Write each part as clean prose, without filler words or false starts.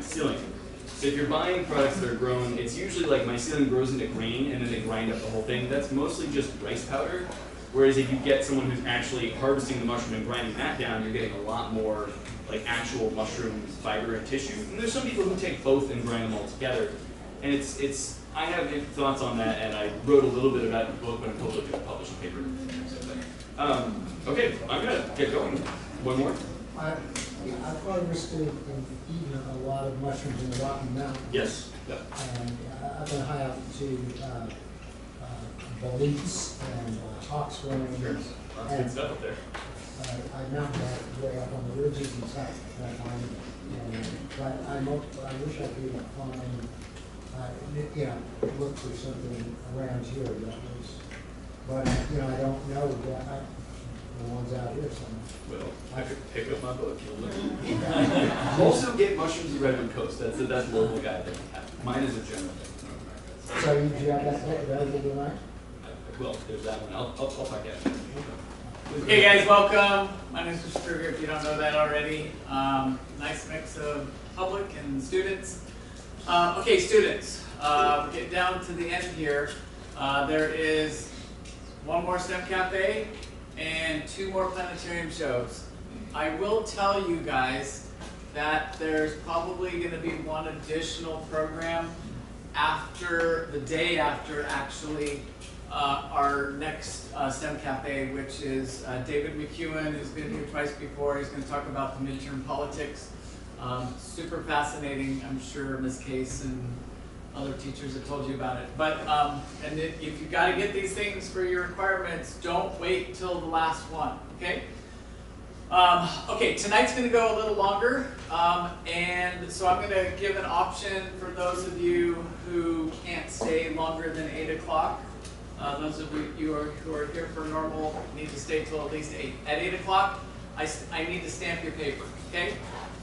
mycelium. So if you're buying products that are grown, it's usually like mycelium grows into grain and then they grind up the whole thing. That's mostly just rice powder. Whereas if you get someone who's actually harvesting the mushroom and grinding that down, you're getting a lot more like actual mushroom fiber and tissue. And there's some people who take both and grind them all together. And I have thoughts on that, and I wrote a little bit about it in the book, but I'm totally going to publish a paper. Okay, I'm going to get going. One more? I've got interested in eating a lot of mushrooms in the Rocky Mountains. Yes. Yep. And I've been high altitude boletes and hawk springs. Sure. Lots of good stuff up there. I mountain bike way up on the ridges and stuff that but I wish I could find, look for something around here that was, but I don't know that the ones out here somewhere. Well, I could pick up my book. Also get mushrooms at Redwood Coast. That's the local guide that we have. Mine is a general thing. So do you have that available tonight? Well, there's that one. I'll talk after. Hey guys, welcome. My name is Mr. Kruger, if you don't know that already. Nice mix of public and students. Okay, students, we're getting down to the end here. There is one more STEM Cafe and 2 more planetarium shows. I will tell you guys that there's probably going to be one additional program after, the day after actually, our next STEM Cafe, which is David McEwen, who's been here twice before. He's going to talk about the midterm politics. Super fascinating. I'm sure Ms. Case and other teachers have told you about it. But and if you got to get these things for your requirements, don't wait till the last one. Okay. Okay. Tonight's going to go a little longer, and so I'm going to give an option for those of you who can't stay longer than 8 o'clock. Those of you who are here for normal need to stay till at least 8. At 8 o'clock, I need to stamp your paper, okay?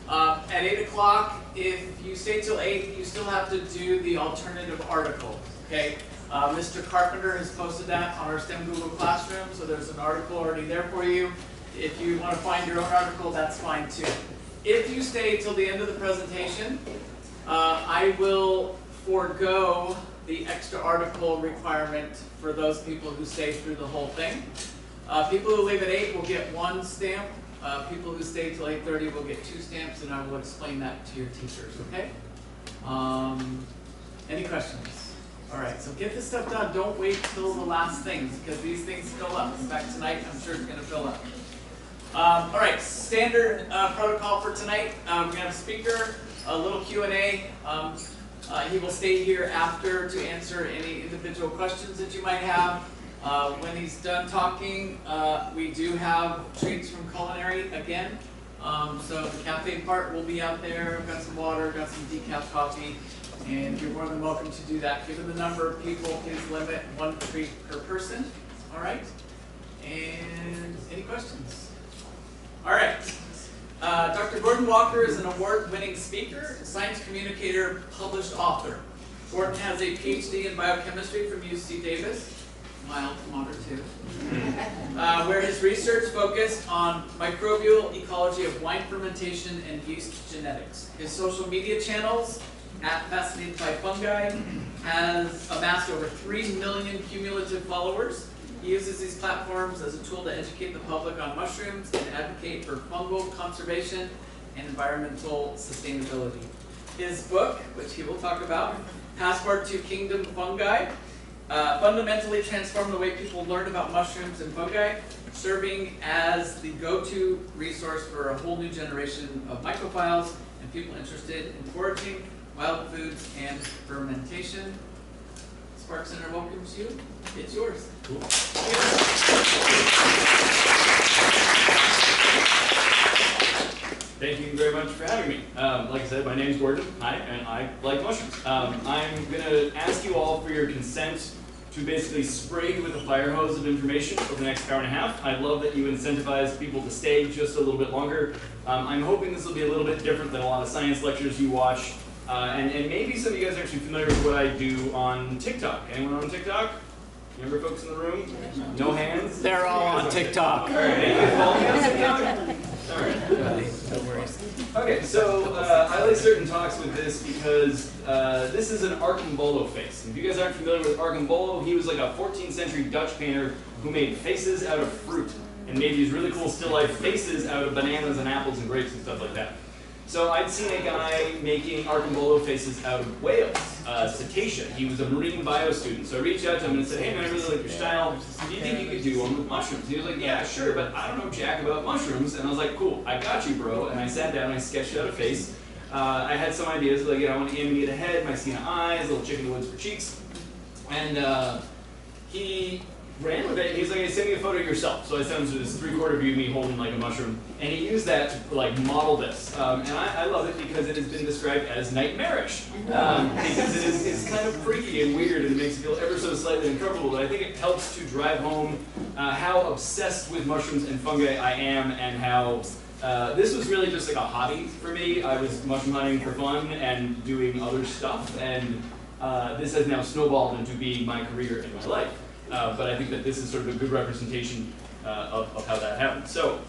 At 8 o'clock, if you stay till 8, you still have to do the alternative article, okay? Mr. Carpenter has posted that on our STEM Google Classroom, so there's an article already there for you. If you want to find your own article, that's fine too. If you stay till the end of the presentation, I will forego the extra article requirement for those people who stay through the whole thing. People who leave at 8 will get 1 stamp. People who stay till 8:30 will get 2 stamps, and I will explain that to your teachers, okay? Any questions? All right, so get this stuff done. Don't wait till the last things, because these things fill up. In fact, tonight, I'm sure it's going to fill up. All right, standard protocol for tonight. We're going to have a speaker, a little Q&A. He will stay here after to answer any individual questions that you might have. When he's done talking, we do have treats from culinary again. So the cafe part will be out there. We've got some water, got some decaf coffee, and you're more than welcome to do that. Given the number of people, please limit 1 treat per person. All right? And any questions? All right. Dr. Gordon Walker is an award-winning speaker, science communicator, published author. Gordon has a PhD in biochemistry from UC Davis, my alma mater too, where his research focused on microbial ecology of wine fermentation and yeast genetics. His social media channels, @Fascinated by Fungi, has amassed over 3 million cumulative followers. He uses these platforms as a tool to educate the public on mushrooms and advocate for fungal conservation and environmental sustainability. His book, which he will talk about, Passport to Kingdom Fungi, fundamentally transformed the way people learn about mushrooms and fungi, serving as the go-to resource for a whole new generation of mycophiles and people interested in foraging, wild foods, and fermentation. Spark Center welcomes you. It's yours. Cool. Thank you very much for having me. Like I said, my name is Gordon. Hi, and I like mushrooms. I'm going to ask you all for your consent to basically spray you with a fire hose of information over the next hour and a half. I'd love that you incentivize people to stay just a little bit longer. I'm hoping this will be a little bit different than a lot of science lectures you watch. And maybe some of you guys are actually familiar with what I do on TikTok. Anyone on TikTok? Younger folks in the room? No hands? They're all on TikTok. All right, anyone follow me on TikTok? All right. No worries. Okay, so I like certain talks with this because this is an archimbolo face. If you guys aren't familiar with archimbolo, he was like a 14th century Dutch painter who made faces out of fruit and made these really cool still life faces out of bananas and apples and grapes and stuff like that. So I'd seen a guy making archimbolo faces out of whales, cetacea. He was a marine bio student. So I reached out to him and said, hey man, I really like your style. Do you think you could do one with mushrooms? He was like, yeah, sure, but I don't know jack about mushrooms. And I was like, cool, I got you, bro. And I sat down and I sketched out a face. I had some ideas, like, I want to animate a head, Mycena eyes, little chicken woods for cheeks. And he ran with it. He's like, hey, send me a photo of yourself. So I sent him to this 3/4 view of me holding like a mushroom. And he used that to like model this. And I love it because it has been described as nightmarish. Because it's kind of freaky and weird and it makes you feel ever so slightly uncomfortable. But I think it helps to drive home how obsessed with mushrooms and fungi I am and how this was really just like a hobby for me. I was mushroom hunting for fun and doing other stuff. And this has now snowballed into being my career in my life. But I think that this is sort of a good representation of how that happened. So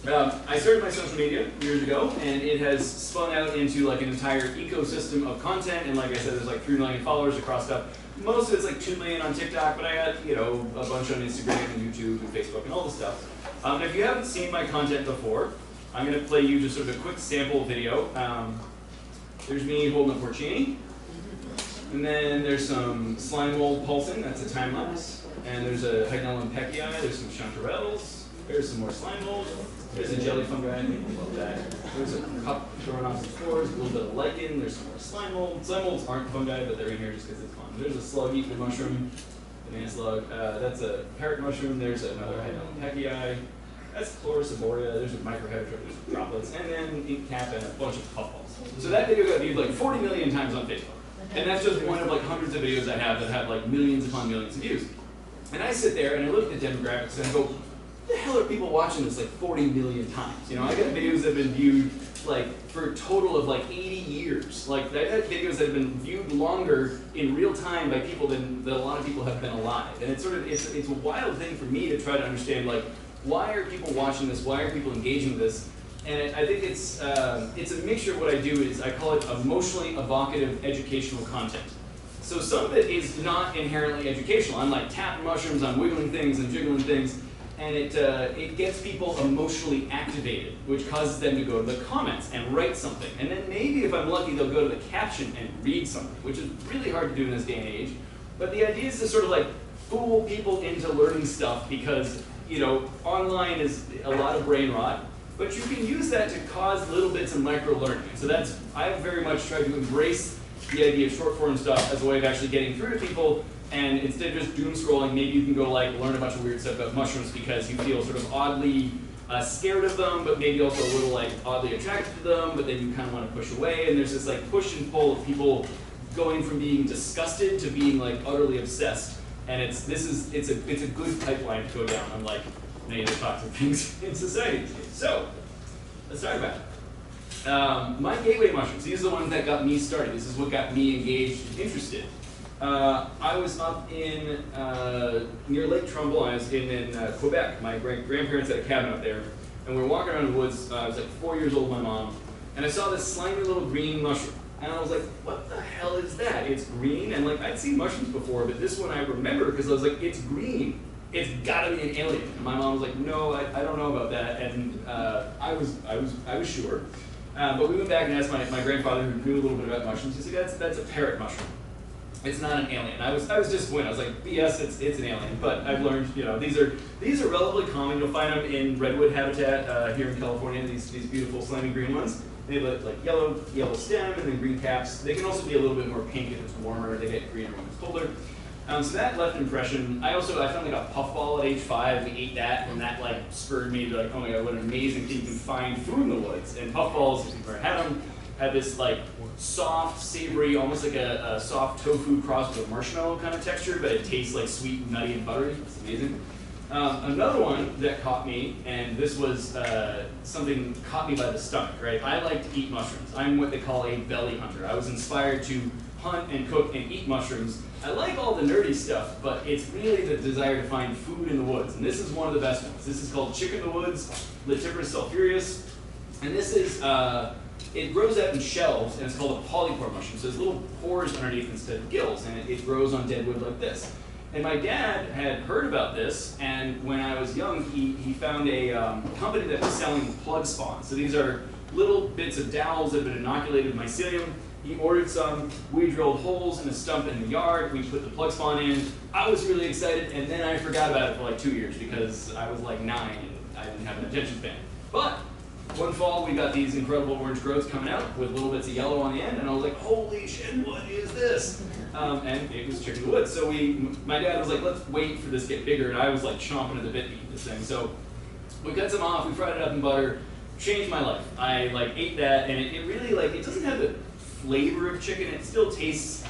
I started my social media years ago, and it has spun out into like an entire ecosystem of content. And like I said, there's like 3 million followers across stuff. Most of it's like 2 million on TikTok, but I got, you know, a bunch on Instagram and YouTube and Facebook and all this stuff. And if you haven't seen my content before, I'm going to play you just sort of a quick sample video. There's me holding a porcini. And then there's some slime mold pulsing, that's a time lapse. And there's a Hygnellum pecii, there's some chanterelles, there's some more slime mold, there's a jelly fungi, I think we love that. There's a cup throwing off some spores, a little bit of lichen, there's some more slime mold. Slime molds aren't fungi, but they're in here just because it's fun. There's a slug eating mushroom, banana slug, that's a parrot mushroom, there's another Hygnellum pecii. That's Chlorosiboria, there's a microhydra, there's droplets, and then ink cap and a bunch of puffballs. So that video got viewed like 40 million times on Facebook. And that's just one of like hundreds of videos I have that have like millions upon millions of views. And I sit there and I look at the demographics and I go, what the hell are people watching this like 40 million times? You know, I got videos that have been viewed like for a total of like 80 years. Like I had videos that have been viewed longer in real time by people than a lot of people have been alive. And it's sort of, it's a wild thing for me to try to understand like, why are people watching this? Why are people engaging with this? And I think it's a mixture of what I do is I call it emotionally evocative educational content. So some of it is not inherently educational. I'm like tapping mushrooms, I'm wiggling things and jiggling things, and it gets people emotionally activated, which causes them to go to the comments and write something. And then maybe if I'm lucky, they'll go to the caption and read something, which is really hard to do in this day and age. But the idea is to sort of like fool people into learning stuff because, you know, online is a lot of brain rot. But you can use that to cause little bits of micro-learning. So that's, I very much try to embrace the idea of short-form stuff as a way of actually getting through to people. And instead of just doom scrolling, maybe you can go like learn a bunch of weird stuff about mushrooms because you feel sort of oddly scared of them, but maybe also a little like oddly attracted to them, but then you kind of want to push away. And there's this like push and pull of people going from being disgusted to being like utterly obsessed. And it's a good pipeline to go down, unlike many of the toxic things in society. So, let's talk about it. My gateway mushrooms, these are the ones that got me started. This is what got me engaged and interested. I was up in, near Lake Trumbull, I was in Quebec. My grandparents had a cabin up there, and we were walking around the woods. I was like 4 years old with my mom, and I saw this slimy little green mushroom. And I was like, what the hell is that? It's green, and like I'd seen mushrooms before, but this one I remember because I was like, it's green. It's gotta be an alien. And my mom was like, no, I don't know about that. And I was sure. But we went back and asked my grandfather who knew a little bit about mushrooms. He said, that's a parrot mushroom. It's not an alien. I was disappointed. I was like, BS, it's an alien. But I've learned, you know, these are relatively common. You'll find them in redwood habitat here in California. These beautiful slimy green ones. They look like yellow stem and then green caps. They can also be a little bit more pink if it's warmer. They get greener when it's colder. So that left an impression. I found like a puffball at age 5. We ate that, and that like spurred me to like, oh my god, what an amazing thing you can find food in the woods. And puffballs, if you've ever had them, have this like soft, savory, almost like a soft tofu crossed with a marshmallow kind of texture, but it tastes like sweet, nutty, and buttery. It's amazing. Another one that caught me, and this was something caught me by the stomach, right? I like to eat mushrooms. I'm what they call a belly hunter. I was inspired to hunt and cook and eat mushrooms. I like all the nerdy stuff, but it's really the desire to find food in the woods. And this is one of the best ones. This is called chick in the woods, Litiferous sulphureus. And this is, it grows out in shelves, and it's called a polypore mushroom. So there's little pores underneath instead of gills, and it grows on dead wood like this. And my dad had heard about this, and when I was young, he found a company that was selling plug spawn. So these are little bits of dowels that have been inoculated with mycelium. He ordered some, we drilled holes in a stump in the yard, we put the plug spawn in. I was really excited, and then I forgot about it for like 2 years because I was like 9 and I didn't have an attention span. But one fall, we got these incredible orange growths coming out with little bits of yellow on the end, and I was like, holy shit, what is this? And it was chicken wood. So my dad was like, let's wait for this to get bigger, and I was like chomping at the bit to eat this thing. So we cut some off, we fried it up in butter, changed my life. I like ate that, and it really like, it doesn't have the flavor of chicken, it still tastes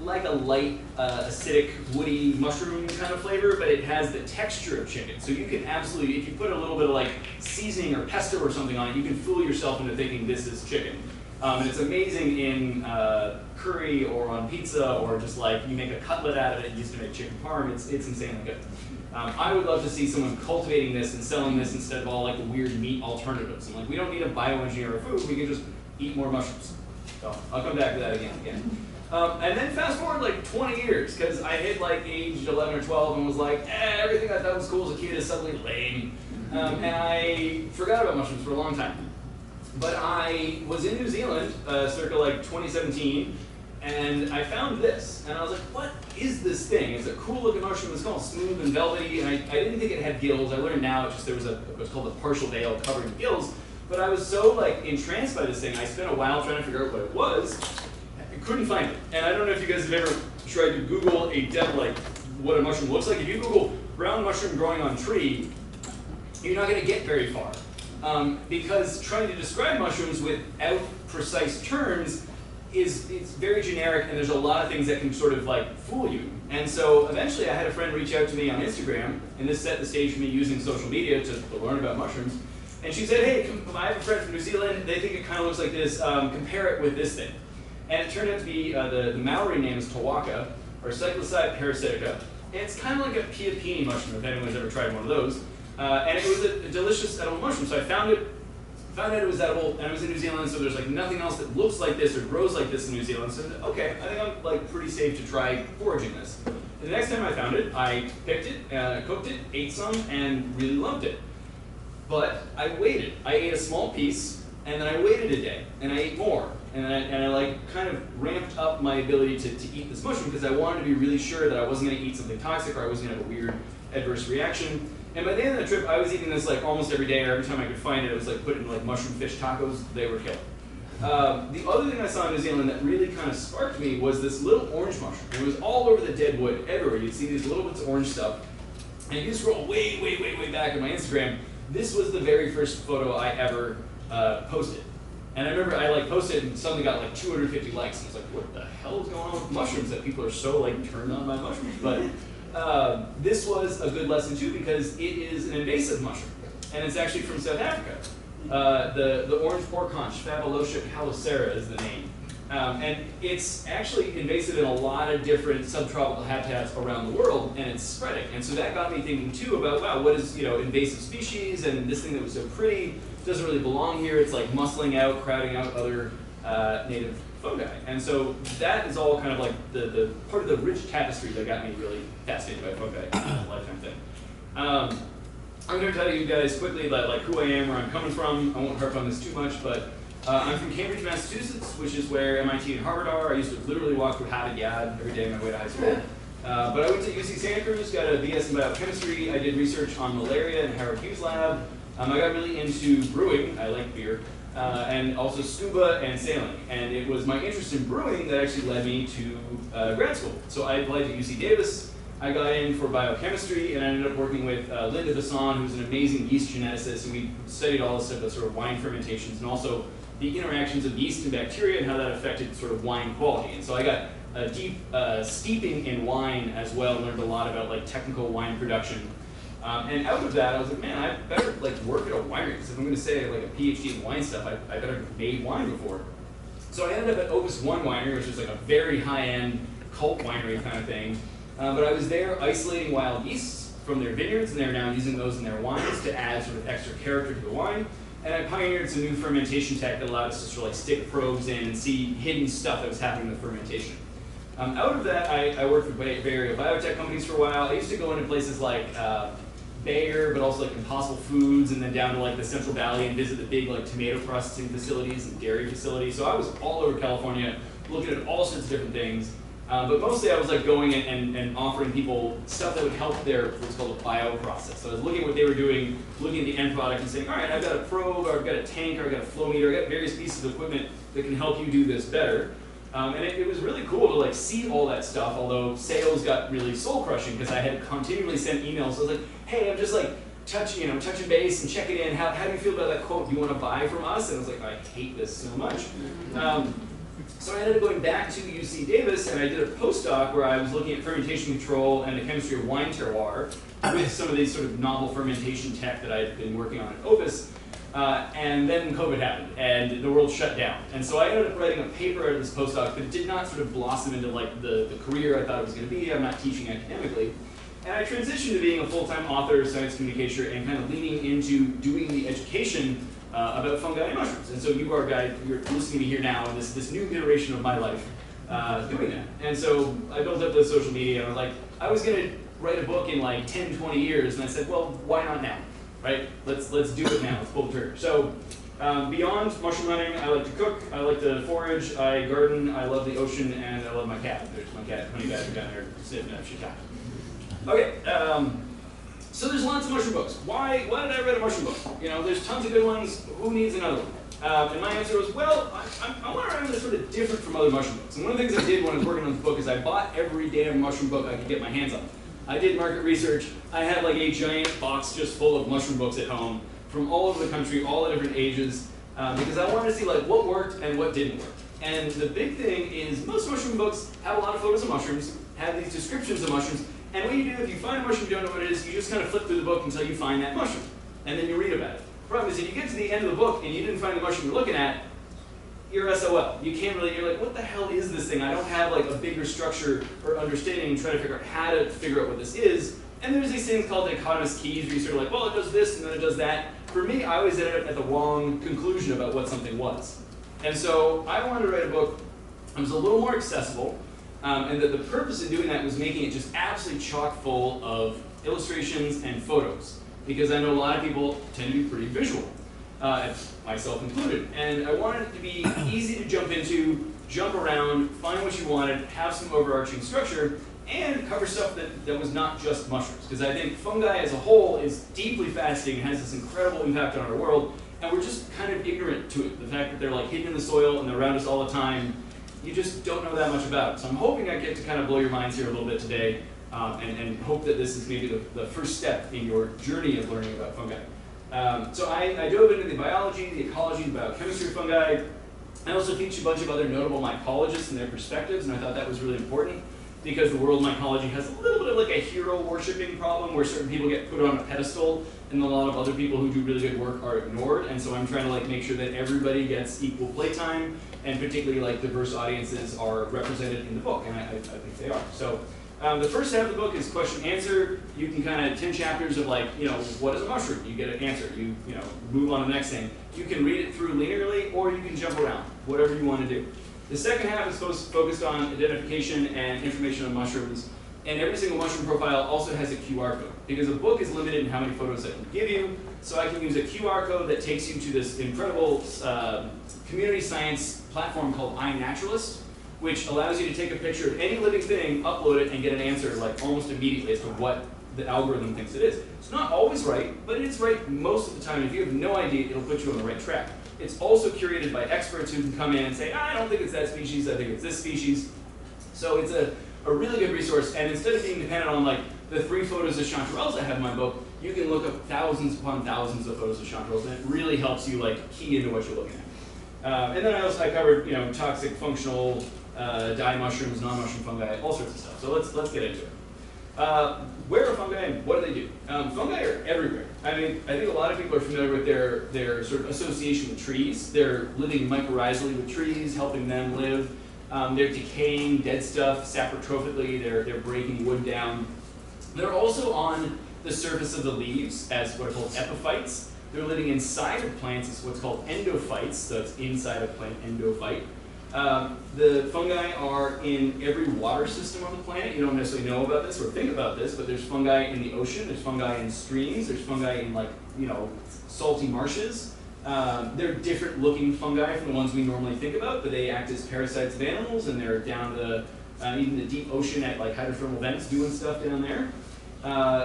like a light, acidic, woody mushroom kind of flavor, but it has the texture of chicken. So you can absolutely, if you put a little bit of like seasoning or pesto or something on it, you can fool yourself into thinking this is chicken. And it's amazing in curry or on pizza, or just like you make a cutlet out of it, used to make chicken parm, it's insanely good. I would love to see someone cultivating this and selling this instead of all like the weird meat alternatives. And like, we don't need to bioengineer our food, we can just eat more mushrooms. So I'll come back to that again. And then fast forward like 20 years, because I hit like age 11 or 12 and was like, everything I thought was cool as a kid is suddenly lame. And I forgot about mushrooms for a long time. But I was in New Zealand, circa like 2017, and I found this. And I was like, what is this thing? It's a cool looking mushroom, it's called smooth and velvety, and I didn't think it had gills. I learned now, it's just there was what's called a partial veil covering the gills. But I was so like entranced by this thing, I spent a while trying to figure out what it was. I couldn't find it. And I don't know if you guys have ever tried to Google like what a mushroom looks like. If you Google brown mushroom growing on tree, you're not going to get very far. Because trying to describe mushrooms without precise terms it's very generic, and there's a lot of things that can sort of like fool you. And so eventually I had a friend reach out to me on Instagram, and this set the stage for me using social media to learn about mushrooms. And she said, hey, I have a friend from New Zealand, they think it kind of looks like this, compare it with this thing. And it turned out to be, the Maori name is Tawaka, or Cyclocide parasitica. And it's kind of like a piapini mushroom, if anyone's ever tried one of those. And it was a delicious edible mushroom. So I found out it was edible, and it was in New Zealand, so there's like nothing else that looks like this or grows like this in New Zealand. So okay, I think I'm like pretty safe to try foraging this. And the next time I found it, I picked it, cooked it, ate some, and really loved it. But I waited. I ate a small piece, and then I waited a day, and I ate more. And I like kind of ramped up my ability to eat this mushroom because I wanted to be really sure that I wasn't going to eat something toxic or I wasn't going to have a weird adverse reaction. And by the end of the trip, I was eating this like almost every day, or every time I could find it, it was like put in like mushroom fish tacos. They were killer. The other thing I saw in New Zealand that really kind of sparked me was this little orange mushroom. It was all over the dead wood, everywhere. You'd see these little bits of orange stuff. And if you scroll way, way, way, way back on my Instagram, this was the very first photo I ever posted. And I remember I like posted and suddenly got like 250 likes. And I was like, what the hell is going on with mushrooms that people are so like turned on by mushrooms? But this was a good lesson too because it is an invasive mushroom. And it's actually from South Africa. The orange pork haunch, Fabulosa calicera is the name. And it's actually invasive in a lot of different subtropical habitats around the world, and it's spreading. And so that got me thinking too about, wow, what is invasive species, and this thing that was so pretty doesn't really belong here. It's like muscling out, crowding out other native fungi. And so that is all kind of like the part of the rich tapestry that got me really fascinated by fungi in a lifetime thing. I'm going to tell you guys quickly about like who I am, where I'm coming from. I won't harp on this too much, but I'm from Cambridge, Massachusetts, which is where MIT and Harvard are. I used to literally walk through Harvard Yard every day on my way to high school. But I went to UC Santa Cruz, got a BS in biochemistry. I did research on malaria in Howard Hughes' lab. I got really into brewing. I like beer. And also scuba and sailing. And it was my interest in brewing that actually led me to grad school. So I applied to UC Davis. I got in for biochemistry, and I ended up working with Linda Basson, who's an amazing yeast geneticist, and we studied all this stuff about sort of wine fermentations and also the interactions of yeast and bacteria and how that affected sort of wine quality. And so I got a deep steeping in wine as well, learned a lot about like technical wine production. And out of that, I was like, man, I better like work at a winery, because if I'm going to say like a PhD in wine stuff, I better have made wine before. So I ended up at Opus One Winery, which is like a very high-end cult winery kind of thing. But I was there isolating wild yeasts from their vineyards, and they're now using those in their wines to add sort of extra character to the wine. and I pioneered some new fermentation tech that allowed us to sort of like stick probes in and see hidden stuff that was happening in the fermentation. Out of that, I worked with Bay Area biotech companies for a while. I used to go into places like Bayer, but also like Impossible Foods, and then down to like the Central Valley and visit the big like tomato processing facilities and dairy facilities. So I was all over California looking at all sorts of different things. But mostly I was like going and offering people stuff that would help their what's called a bio process. So I was looking at what they were doing, looking at the end product and saying, all right, I've got a probe, or I've got a tank, or I've got a flow meter, I've got various pieces of equipment that can help you do this better. And it was really cool to like see all that stuff, although sales got really soul crushing because I had continually sent emails. So I was like, hey, I'm just like touching base and checking in. How do you feel about that quote? Do you want to buy from us? And I was like, I hate this so much. So I ended up going back to UC Davis, and I did a postdoc where I was looking at fermentation control and the chemistry of wine terroir with some of these sort of novel fermentation tech that I'd been working on at Opus. And then COVID happened, and the world shut down. And so I ended up writing a paper out of this postdoc, but it did not sort of blossom into like the career I thought it was going to be. I'm not teaching academically. And I transitioned to being a full-time author, science communicator, and kind of leaning into doing the education about fungi and mushrooms. And so you are a guy, you're listening to me here now in this new iteration of my life doing that. And so I built up the social media, and I was like, I was going to write a book in like 10, 20 years, and I said, well, why not now? Right? Let's do it now. Let's pull the trigger. So beyond mushroom hunting, I like to cook, I like to forage, I garden, I love the ocean, and I love my cat. There's my cat, Honey Badger, down there sitting up. She's happy. Okay. So there's lots of mushroom books. Why did I write a mushroom book? You know, there's tons of good ones. Who needs another one? And my answer was, well, I want to write one that's sort of different from other mushroom books. And one of the things I did when I was working on this book is I bought every damn mushroom book I could get my hands on. I did market research. I had like a giant box just full of mushroom books at home from all over the country, all the different ages, because I wanted to see like what worked and what didn't work. And the big thing is most mushroom books have a lot of photos of mushrooms, have these descriptions of mushrooms, and what you do if you find a mushroom you don't know what it is, you just kind of flip through the book until you find that mushroom, and then you read about it. The problem is if you get to the end of the book and you didn't find the mushroom you're looking at, you're SOL. You can't really, you're like, what the hell is this thing? I don't have like a bigger structure or understanding and try to figure out how to figure out what this is. And there's these things called dichotomous keys where you sort of like, well, it does this and then it does that. For me, I always ended up at the wrong conclusion about what something was. And so I wanted to write a book that was a little more accessible, and that the purpose of doing that was making it just absolutely chock full of illustrations and photos. Because I know a lot of people tend to be pretty visual. Myself included. And I wanted it to be easy to jump into, jump around, find what you wanted, have some overarching structure, and cover stuff that was not just mushrooms. Because I think fungi as a whole is deeply fascinating and has this incredible impact on our world, and we're just kind of ignorant to it. The fact that they're like hidden in the soil and they're around us all the time, you just don't know that much about it. So I'm hoping I get to kind of blow your minds here a little bit today, and hope that this is maybe the first step in your journey of learning about fungi. So I dove into the biology, the ecology, the biochemistry of fungi. I also teach a bunch of other notable mycologists and their perspectives, and I thought that was really important because the world of mycology has a little bit of like a hero worshipping problem where certain people get put on a pedestal and a lot of other people who do really good work are ignored. And so I'm trying to like make sure that everybody gets equal playtime, and particularly like diverse audiences are represented in the book, and I think they are. So the first half of the book is question answer. You can kind of 10 chapters of like, you know, what is a mushroom? You get an answer. You move on to the next thing. You can read it through linearly, or you can jump around, whatever you want to do. The second half is focused on identification and information on mushrooms, and every single mushroom profile also has a QR code, because a book is limited in how many photos I can give you, so I can use a QR code that takes you to this incredible community science platform called iNaturalist, which allows you to take a picture of any living thing, upload it, and get an answer like almost immediately as to what the algorithm thinks it is. It's not always right, but it is right most of the time. If you have no idea, it'll put you on the right track. It's also curated by experts who can come in and say, I don't think it's that species, I think it's this species. So it's a really good resource, and instead of being dependent on like the 3 photos of chanterelles I have in my book, you can look up thousands upon thousands of photos of chanterelles, and it really helps you like key into what you're looking at. And then I covered toxic, functional, dye mushrooms, non-mushroom fungi, all sorts of stuff. So let's get into it. Where are fungi and what do they do? Fungi are everywhere. I mean, I think a lot of people are familiar with their sort of association with trees. They're living mycorrhizally with trees, helping them live. They're decaying dead stuff saprotrophically. They're breaking wood down. They're also on the surface of the leaves as what are called epiphytes. They're living inside of plants. It's what's called endophytes, so it's inside a plant endophyte. The fungi are in every water system on the planet. You don't necessarily know about this or think about this, but there's fungi in the ocean, there's fungi in streams, there's fungi in salty marshes. They're different looking fungi from the ones we normally think about, but they act as parasites of animals, and they're down to even the deep ocean at like hydrothermal vents doing stuff down there.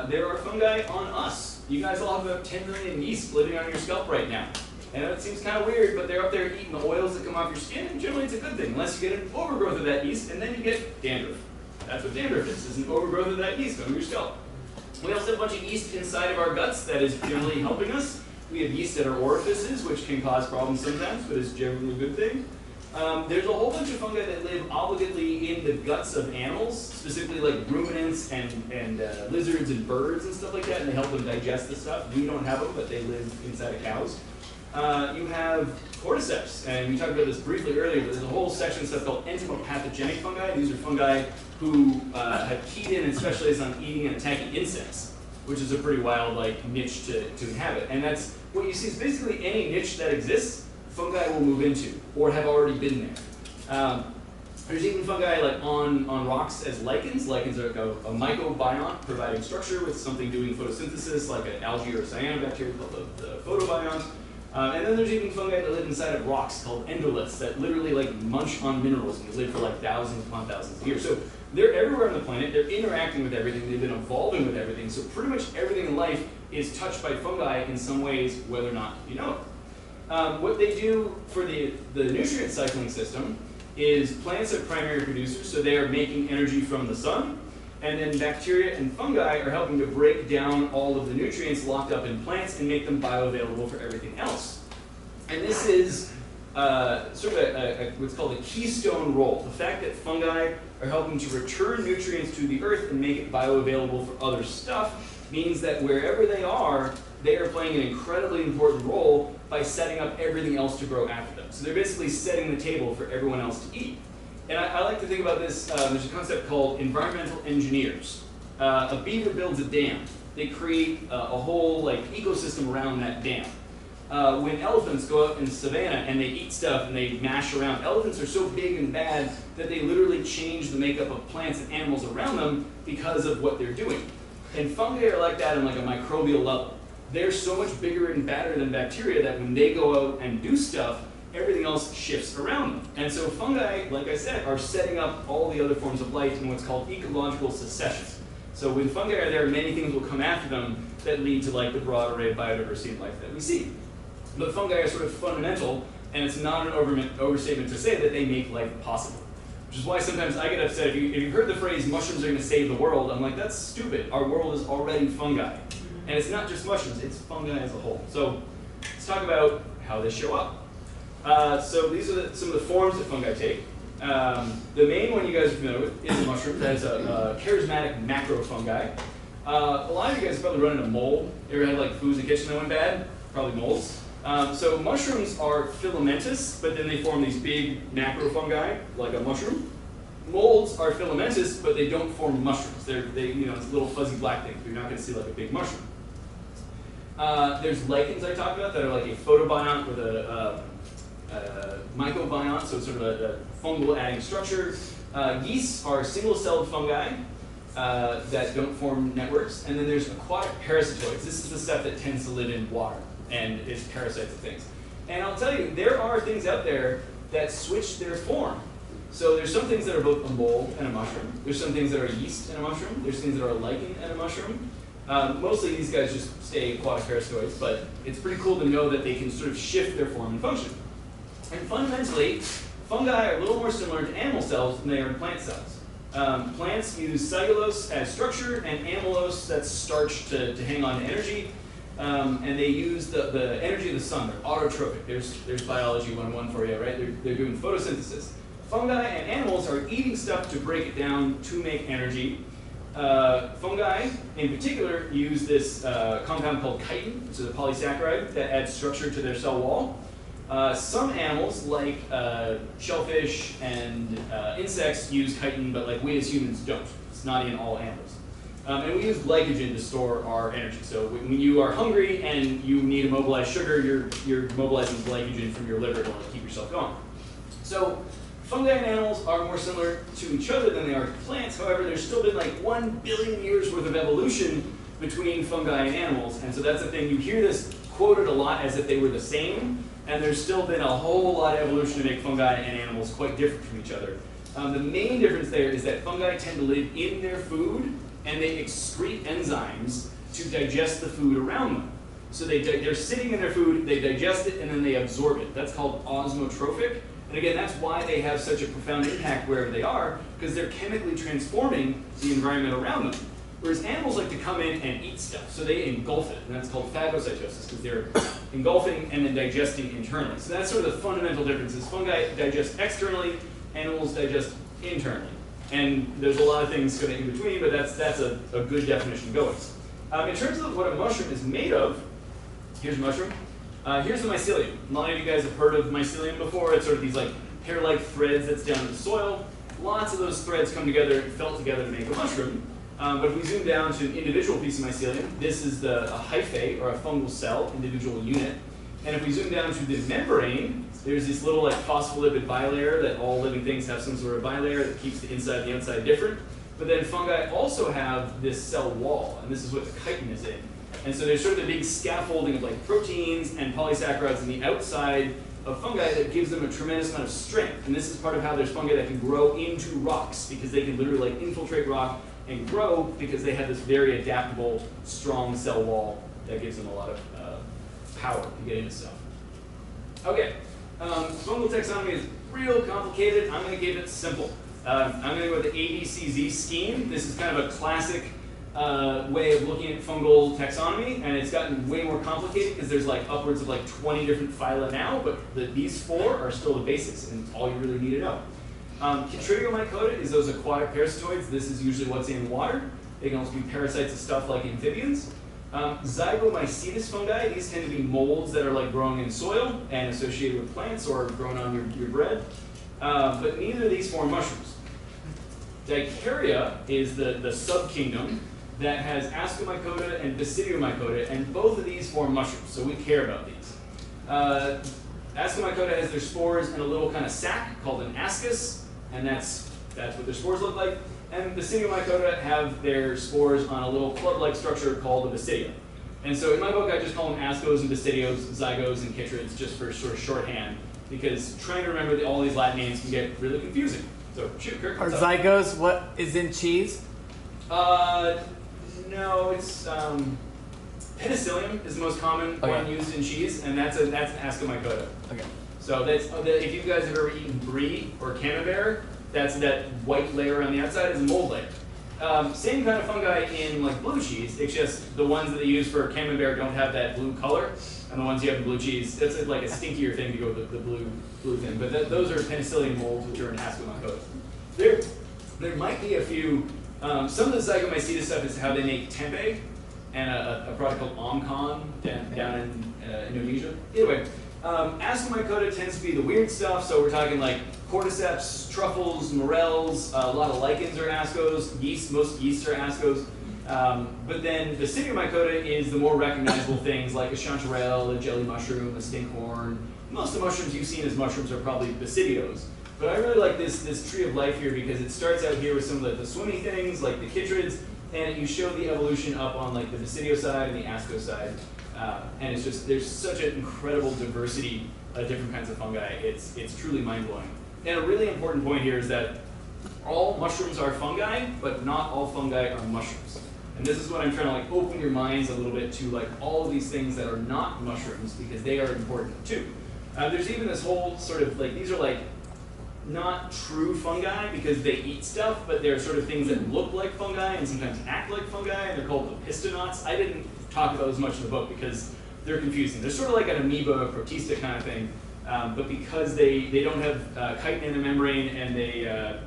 There are fungi on us. You guys all have about 10 million yeast living on your scalp right now. And it seems kind of weird, but they're up there eating the oils that come off your skin, and generally it's a good thing, unless you get an overgrowth of that yeast, and then you get dandruff. That's what dandruff is an overgrowth of that yeast on your scalp. We also have a bunch of yeast inside of our guts that is generally helping us. We have yeast at our orifices, which can cause problems sometimes, but is generally a good thing. There's a whole bunch of fungi that live obligately in the guts of animals, specifically like ruminants and lizards and birds and stuff like that, and they help them digest the stuff. We don't have them, but they live inside of cows. You have cordyceps, and we talked about this briefly earlier, but there's a whole section of stuff called entomopathogenic fungi. These are fungi who have keyed in and specialize on eating and attacking insects, which is a pretty wild niche to inhabit. And that's what you see is basically any niche that exists, fungi will move into or have already been there. There's even fungi on rocks as lichens. Lichens are a mycobiont providing structure with something doing photosynthesis, like an algae or a cyanobacteria called the photobiont. And then there's even fungi that live inside of rocks called endoliths that literally munch on minerals and live for thousands upon thousands of years. So they're everywhere on the planet. They're interacting with everything. They've been evolving with everything. So pretty much everything in life is touched by fungi in some ways, whether or not you know it. What they do for the nutrient cycling system is plants are primary producers, so they are making energy from the sun. And then bacteria and fungi are helping to break down all of the nutrients locked up in plants and make them bioavailable for everything else. And this is sort of what's called a keystone role. The fact that fungi are helping to return nutrients to the earth and make it bioavailable for other stuff means that wherever they are playing an incredibly important role by setting up everything else to grow after them. So they're basically setting the table for everyone else to eat. And I like to think about this, there's a concept called environmental engineers. A beaver builds a dam. They create a whole ecosystem around that dam. When elephants go out in the savannah and they eat stuff and they mash around, elephants are so big and bad that they literally change the makeup of plants and animals around them because of what they're doing. And fungi are like that on a microbial level. They're so much bigger and badder than bacteria that when they go out and do stuff, everything else shifts around them. And so fungi, like I said, are setting up all the other forms of life in what's called ecological succession. So when fungi are there, many things will come after them that lead to the broad array of biodiversity and life that we see. But fungi are sort of fundamental, and it's not an overstatement to say that they make life possible. Which is why sometimes I get upset if you've heard the phrase, mushrooms are going to save the world, I'm like, that's stupid. Our world is already fungi. And it's not just mushrooms, it's fungi as a whole. So let's talk about how they show up. So these are some of the forms that fungi take. The main one you guys are familiar with is a mushroom. That is a charismatic macrofungi. A lot of you guys have probably run into mold. You ever had foods in the kitchen that went bad? Probably molds. So mushrooms are filamentous, but then they form these big macrofungi, like a mushroom. Molds are filamentous, but they don't form mushrooms. It's little fuzzy black things. You're not going to see a big mushroom. There's lichens I talked about that are a photobiont with a mycobiont, so it's sort of a fungal adding structure. Yeasts are single-celled fungi that don't form networks. And then there's aquatic parasitoids. This is the stuff that tends to live in water and is parasites of things. And I'll tell you, there are things out there that switch their form. So there's some things that are both a mold and a mushroom. There's some things that are yeast and a mushroom. There's things that are a lichen and a mushroom. Mostly these guys just stay aquatic parasitoids, but it's pretty cool to know that they can sort of shift their form and function. And fundamentally, fungi are a little more similar to animal cells than they are to plant cells. Plants use cellulose as structure and amylose, that's starch, to hang on to energy. And they use the energy of the sun. They're autotrophic. There's biology 101 for you, right? They're doing photosynthesis. Fungi and animals are eating stuff to break it down to make energy. Fungi, in particular, use this compound called chitin, which is a polysaccharide that adds structure to their cell wall. Some animals, like shellfish and insects, use chitin, but we as humans don't. It's not in all animals. And we use glycogen to store our energy. So when you are hungry and you need to mobilize sugar, you're mobilizing glycogen from your liver to keep yourself going. So fungi and animals are more similar to each other than they are to plants. However, there's still been like 1 billion years worth of evolution between fungi and animals. And so that's the thing. You hear this quoted a lot as if they were the same. And there's still been a whole lot of evolution to make fungi and animals quite different from each other. The main difference there is that fungi tend to live in their food, and they excrete enzymes to digest the food around them. So they're sitting in their food, they digest it, and then they absorb it. That's called osmotrophic. And again, that's why they have such a profound impact wherever they are, because they're chemically transforming the environment around them. Whereas animals like to come in and eat stuff, so they engulf it, and that's called phagocytosis, because they're engulfing and then digesting internally. So that's sort of the fundamental difference, is fungi digest externally, animals digest internally. And there's a lot of things kind of in between, but that's a good definition going. In terms of what a mushroom is made of, here's a mushroom. Here's the mycelium. A lot of you guys have heard of mycelium before. It's sort of these like hair-like threads that's down in the soil. Lots of those threads come together, felt together to make a mushroom. But if we zoom down to an individual piece of mycelium, this is a hyphae, or a fungal cell, individual unit. And if we zoom down to the membrane, there's this little like phospholipid bilayer that all living things have some sort of bilayer that keeps the inside and the outside different. But then fungi also have this cell wall, and this is what the chitin is in. And so there's sort of a big scaffolding of like proteins and polysaccharides on the outside of fungi that gives them a tremendous amount of strength. And this is part of how there's fungi that can grow into rocks, because they can literally like infiltrate rock and grow because they have this very adaptable, strong cell wall that gives them a lot of power to get into stuff. Okay, fungal taxonomy is real complicated. I'm going to keep it simple. I'm going to go with the ABCZ scheme. This is kind of a classic way of looking at fungal taxonomy, and it's gotten way more complicated because there's like upwards of like 20 different phyla now, but these 4 are still the basics and all you really need to know. Chytridiomycota is those aquatic parasitoids. This is usually what's in water. They can also be parasites of stuff like amphibians. Zygomycetes fungi, these tend to be molds that are like growing in soil and associated with plants or grown on your bread. But neither of these form mushrooms. Dicaria is the subkingdom that has Ascomycota and Basidiomycota, and both of these form mushrooms, so we care about these. Ascomycota has their spores in a little kind of sac called an ascus, and that's what their spores look like. And Basidiomycota have their spores on a little club-like structure called the basidia. And so in my book, I just call them ascos and basidios, zygos and chytrids, just for sort of shorthand, because trying to remember all these Latin names can get really confusing. So shoot, Kirk. Are zygos what is in cheese? No, it's penicillium is the most common one used in cheese, and that's an Ascomycota. Okay. So if you guys have ever eaten brie or camembert, that's that white layer on the outside is a mold layer. Same kind of fungi in like blue cheese. It's just the ones that they use for camembert don't have that blue color, and the ones you have in blue cheese, it's like a stinkier thing to go with the blue thing. But those are penicillium molds, which are in Ascomycota. There might be a few. Some of the zygomycetes stuff is how they make tempeh, and a product called omcon down in Indonesia. Anyway, Ascomycota tends to be the weird stuff, so we're talking like cordyceps, truffles, morels, a lot of lichens are ascos, yeast, most yeasts are ascos. But then the Basidiomycota is the more recognizable things like a chanterelle, a jelly mushroom, a stinkhorn. Most of the mushrooms you've seen as mushrooms are probably basidios. But I really like this tree of life here because it starts out here with some of the swimmy things like the chytrids, and you show the evolution up on like the basidio side and the asco side. And it's just, there's such an incredible diversity of different kinds of fungi. It's truly mind-blowing. And a really important point here is that all mushrooms are fungi, but not all fungi are mushrooms. And this is what I'm trying to like open your minds a little bit to like all of these things that are not mushrooms, because they are important too. There's even this whole sort of like, these are like not true fungi because they eat stuff, but they're sort of things that look like fungi and sometimes act like fungi, and they're called opistonauts. I didn't talk about those much in the book because they're confusing. They're sort of like an amoeba, protista kind of thing, but because they don't have chitin in the membrane and they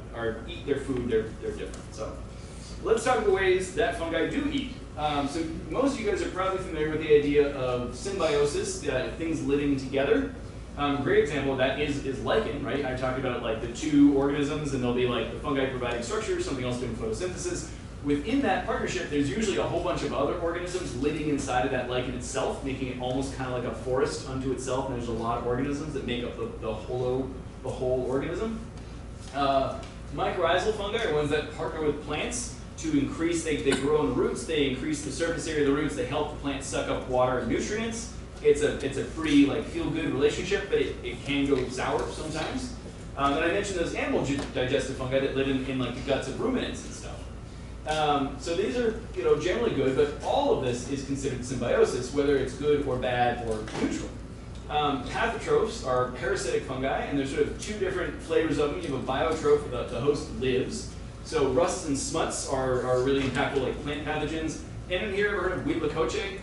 eat their food, they're different. So let's talk about the ways that fungi do eat. So most of you guys are probably familiar with the idea of symbiosis, things living together. Great example of that is lichen, right? I talked about like the two organisms, and there'll be like the fungi providing structure, something else doing photosynthesis. within that partnership, there's usually a whole bunch of other organisms living inside of that lichen itself, making it almost kind of like a forest unto itself, and there's a lot of organisms that make up the whole organism. Mycorrhizal fungi are ones that partner with plants to increase, they grow in the roots, they increase the surface area of the roots, they help the plant suck up water and nutrients. It's a pretty like feel-good relationship, but it can go sour sometimes. And I mentioned those animal digestive fungi that live in like the guts of ruminants and stuff. So these are generally good, but all of this is considered symbiosis, whether it's good or bad or neutral. Pathotrophs are parasitic fungi, and there's sort of two different flavors of them. You have a biotroph, the host lives. So rusts and smuts are really impactful, like plant pathogens. Anyone here ever heard of huitlacoche?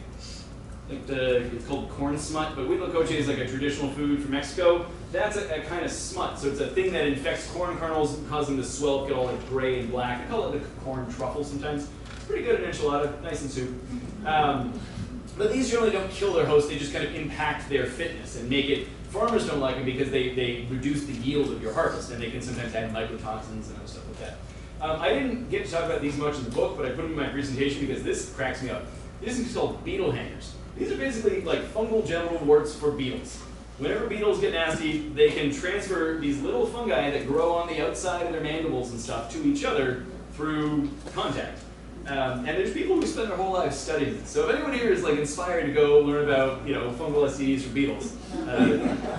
It's called corn smut, but huitlacoche is like a traditional food from Mexico. That's a kind of smut, so it's a thing that infects corn kernels and causes them to swell up, get all like gray and black. I call it the corn truffle sometimes. It's pretty good in enchilada, nice and soup. But these generally don't kill their host, they just kind of impact their fitness and make it, farmers don't like them because they reduce the yield of your harvest, and they can sometimes add mycotoxins and other stuff like that. I didn't get to talk about these much in the book, but I put them in my presentation because this cracks me up. These are called beetle hangers. These are basically like fungal genital warts for beetles. Whenever beetles get nasty, they can transfer these little fungi that grow on the outside of their mandibles and stuff to each other through contact. And there's people who spend their whole lives studying this. So if anyone here is like inspired to go learn about fungal STDs for beetles,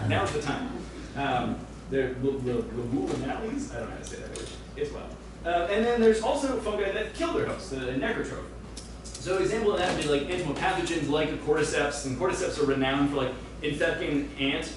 now's the time. They're Labulinales? I don't know how to say that word. It's wild. And then there's also fungi that kill their hosts, the necrotroph. So an example of that would be like entomopathogens like the cordyceps, and cordyceps are renowned for like infecting an ant,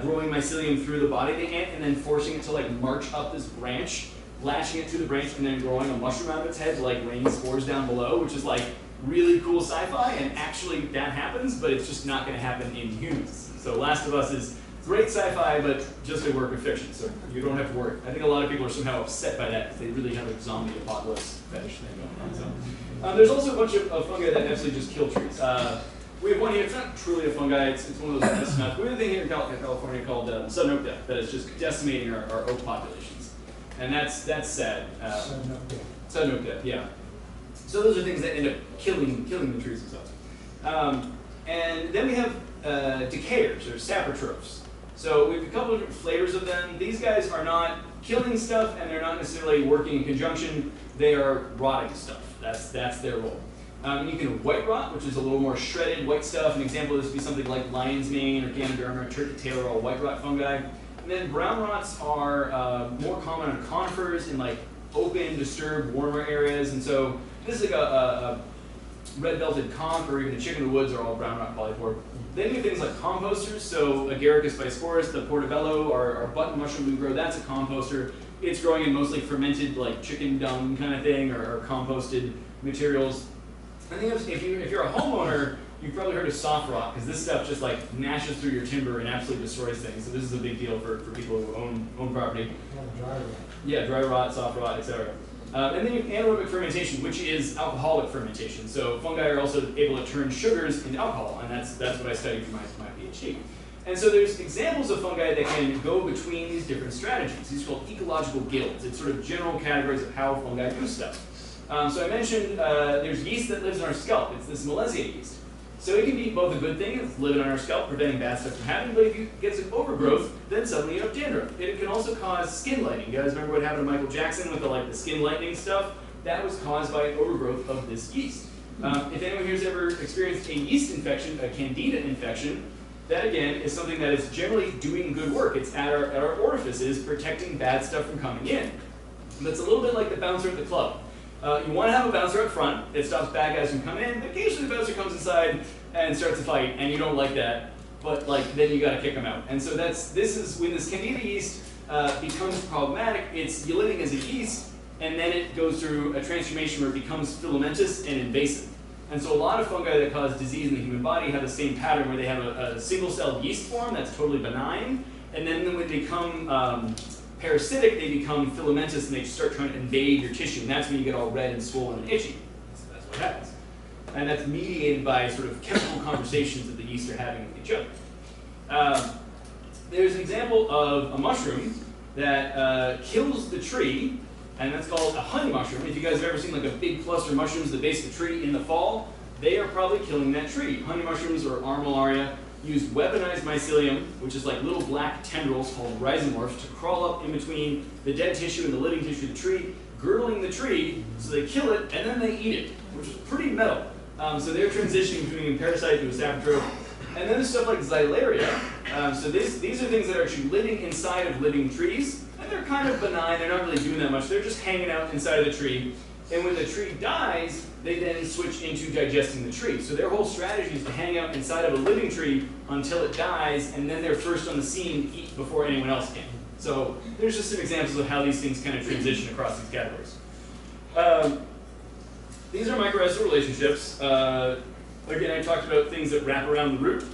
growing mycelium through the body of the ant, and then forcing it to like march up this branch, latching it to the branch, and then growing a mushroom out of its head to like rain spores down below, which is like really cool sci-fi, and actually that happens, but it's just not going to happen in humans. So Last of Us is great sci-fi, but just a work of fiction, so you don't have to worry. I think a lot of people are somehow upset by that because they really have a zombie apocalypse fetish thing going on. So. There's also a bunch of fungi that absolutely just kill trees. We have one here, it's not truly a fungi, it's one of those pest nuts. We have a thing here in California called sudden oak death that is just decimating our oak populations. And that's sad. Sudden oak death, yeah. So those are things that end up killing the trees themselves. And then we have decayers, or saprotrophs. So we have a couple of different flavors of them. These guys are not killing stuff, and they're not necessarily working in conjunction. They are rotting stuff. That's their role. You can have white rot, which is a little more shredded white stuff. An example of this would be something like lion's mane or Ganoderma or turkey tail are all white rot fungi. And then brown rots are more common on conifers in like open, disturbed, warmer areas. And so this is like a red-belted conch or even a chicken of the woods are all brown rot polypore. Then you have things like composters. So Agaricus bisporus, the portobello, or button mushroom we grow, that's a composter. It's growing in mostly fermented like chicken dung kind of thing or composted materials. I think if you're a homeowner, you've probably heard of soft rot because this stuff just like gnashes through your timber and absolutely destroys things. So this is a big deal for people who own property. Dry rot. Yeah, dry rot, soft rot, etc. And then you have anaerobic fermentation, which is alcoholic fermentation. So fungi are also able to turn sugars into alcohol, and that's what I studied for my PhD. And so there's examples of fungi that can go between these different strategies. These are called ecological guilds. It's sort of general categories of how fungi do stuff. So I mentioned there's yeast that lives in our scalp. It's this Malassea yeast. So it can be both a good thing, it's living on our scalp, preventing bad stuff from happening, but if you get some overgrowth, then suddenly you have dandruff. It can also cause skin lightening. You guys remember what happened to Michael Jackson with the skin lightening stuff? That was caused by an overgrowth of this yeast. If anyone here has ever experienced a yeast infection, a candida infection, that again is something that is generally doing good work. It's at our orifices, protecting bad stuff from coming in. That's a little bit like the bouncer at the club. You want to have a bouncer up front that stops bad guys from coming in, but occasionally the bouncer comes inside and starts a fight, and you don't like that, but then you got to kick them out. And so this is when this candida yeast becomes problematic. It's living as a yeast, and then it goes through a transformation where it becomes filamentous and invasive. And so a lot of fungi that cause disease in the human body have the same pattern where they have a single-celled yeast form that's totally benign, and then when they become parasitic, they become filamentous and they start trying to invade your tissue, and that's when you get all red and swollen and itchy. So that's what happens. And that's mediated by sort of chemical conversations that the yeast are having with each other. There's an example of a mushroom that kills the tree, and that's called a honey mushroom. If you guys have ever seen like a big cluster of mushrooms at the base of a tree in the fall, they are probably killing that tree. Honey mushrooms or armillaria use weaponized mycelium, which is like little black tendrils called rhizomorphs, to crawl up in between the dead tissue and the living tissue of the tree, girdling the tree, so they kill it and then they eat it, which is pretty metal. So they're transitioning between a parasite to a saprotroph. And then there's stuff like xylaria. So these are things that are actually living inside of living trees, and they're kind of benign. They're not really doing that much. They're just hanging out inside of the tree. And when the tree dies, they then switch into digesting the tree. So their whole strategy is to hang out inside of a living tree until it dies, and then they're first on the scene to eat before anyone else can. So there's just some examples of how these things kind of transition across these categories. These are mycorrhizal relationships. Again, I talked about things that wrap around the root.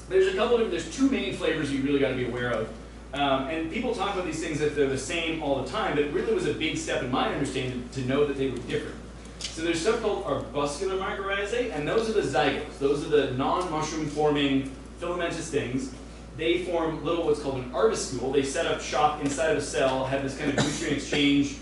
There's two main flavors you really got to be aware of. And people talk about these things that they're the same all the time, but it really was a big step in my understanding to know that they were different. So there's stuff called arbuscular mycorrhizae, and those are the zygotes. Those are the non-mushroom forming filamentous things. They form little what's called an arbuscule. They set up shop inside of a cell, have this kind of nutrient exchange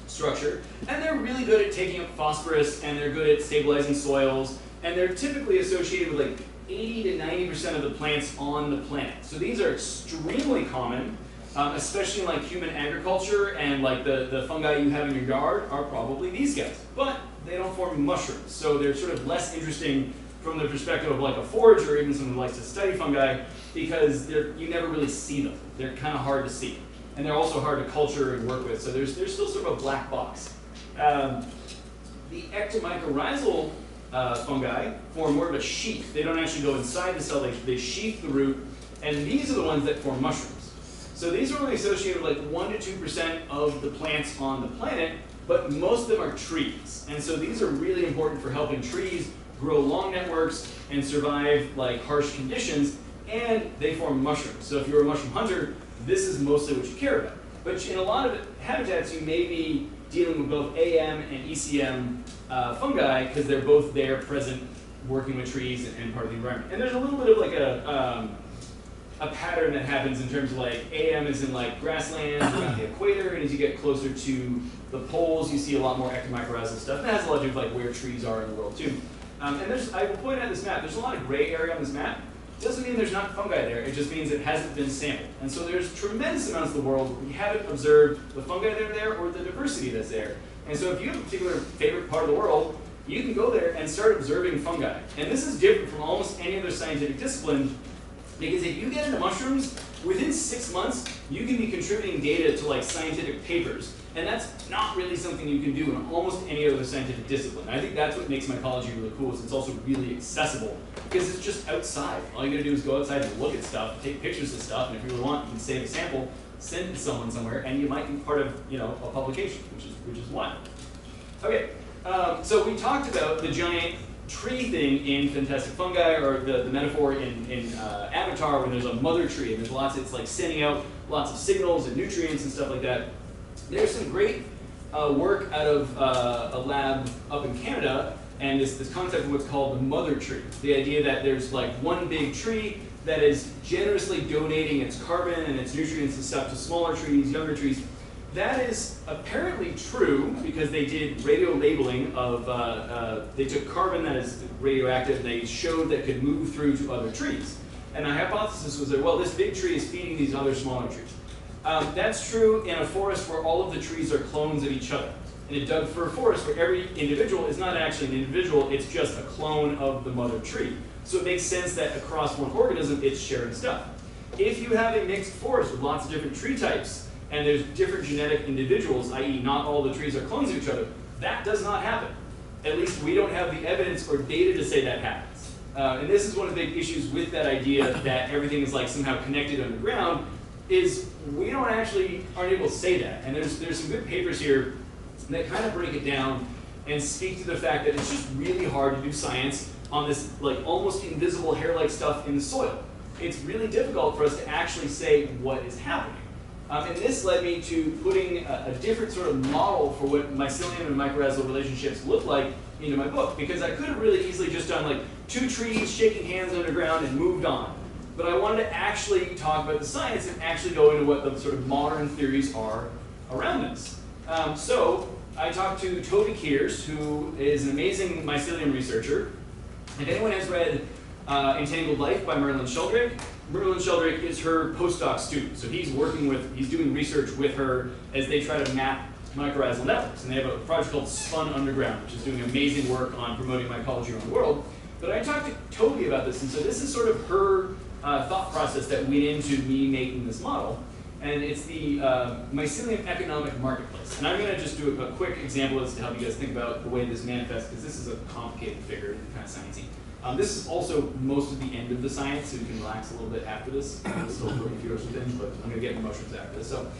structure, and they're really good at taking up phosphorus, and they're good at stabilizing soils, and they're typically associated with like 80 to 90% of the plants on the planet. So these are extremely common, especially in like human agriculture, and like the fungi you have in your yard are probably these guys. But they don't form mushrooms, so they're sort of less interesting from the perspective of like a forager or even someone who likes to study fungi, because you never really see them. They're kind of hard to see. And they're also hard to culture and work with, so there's still sort of a black box. The ectomycorrhizal fungi form more of a sheath. They don't actually go inside the cell, they sheath the root, and these are the ones that form mushrooms. So these are only associated with like 1 to 2% of the plants on the planet, but most of them are trees. And so these are really important for helping trees grow long networks and survive like harsh conditions, and they form mushrooms. So if you're a mushroom hunter, this is mostly what you care about. But in a lot of habitats, you may be dealing with both AM and ECM fungi, because they're both there, present, working with trees and part of the environment. And there's a little bit of like a pattern that happens in terms of like AM is in like grasslands around the equator, and as you get closer to the poles, you see a lot more ectomycorrhizal stuff. And that has a lot to do with like where trees are in the world too. And I will point out this map. There's a lot of gray area on this map. Doesn't mean there's not fungi there, it just means it hasn't been sampled. And so there's tremendous amounts of the world where we haven't observed the fungi that are there or the diversity that's there. And so if you have a particular favorite part of the world, you can go there and start observing fungi. And this is different from almost any other scientific discipline, because if you get into mushrooms, within 6 months, you can be contributing data to like scientific papers. And that's not really something you can do in almost any other scientific discipline. I think that's what makes mycology really cool, is it's also really accessible, because it's just outside. All you gotta do is go outside and look at stuff, take pictures of stuff, and if you really want, you can save a sample, send it to someone somewhere, and you might be part of, a publication, which is wild. Okay, so we talked about the giant tree thing in Fantastic Fungi, or the metaphor in Avatar, where there's a mother tree, and it's like sending out lots of signals and nutrients and stuff like that. There's some great work out of a lab up in Canada, and this concept of what's called the mother tree. The idea that there's like one big tree that is generously donating its carbon and its nutrients and stuff to smaller trees, younger trees. That is apparently true, because they did radio labeling of, they took carbon that is radioactive, and they showed that could move through to other trees. And the hypothesis was that, well, this big tree is feeding these other smaller trees. That's true in a forest where all of the trees are clones of each other. In a Doug fir forest where every individual is not actually an individual, it's just a clone of the mother tree. So it makes sense that across one organism, it's sharing stuff. If you have a mixed forest with lots of different tree types, and there's different genetic individuals, i.e. not all the trees are clones of each other, that does not happen. At least we don't have the evidence or data to say that happens. And this is one of the big issues with that idea that everything is like somehow connected underground, is we aren't able to say that. And there's some good papers here that kind of break it down and speak to the fact that it's just really hard to do science on this like almost invisible hair-like stuff in the soil. It's really difficult for us to actually say what is happening. And this led me to putting a different sort of model for what mycelium and mycorrhizal relationships look like into my book, because I could have really easily just done like 2 trees shaking hands underground and moved on. But I wanted to actually talk about the science and actually go into what the sort of modern theories are around this. So I talked to Toby Kears, who is an amazing mycelium researcher. If anyone has read Entangled Life by Merlin Sheldrake is her postdoc student. So he's doing research with her as they try to map mycorrhizal networks. And they have a project called Spun Underground, which is doing amazing work on promoting mycology around the world. But I talked to Toby about this, and so this is sort of her thought process that went into me making this model. And it's the mycelium economic marketplace. And I'm going to just do a quick example as to help you guys think about the way this manifests, because this is a complicated figure and kind of sciencey. This is also most of the end of the science, so you can relax a little bit after this. I'm still working a few other things, but I'm going to get into mushrooms after this. So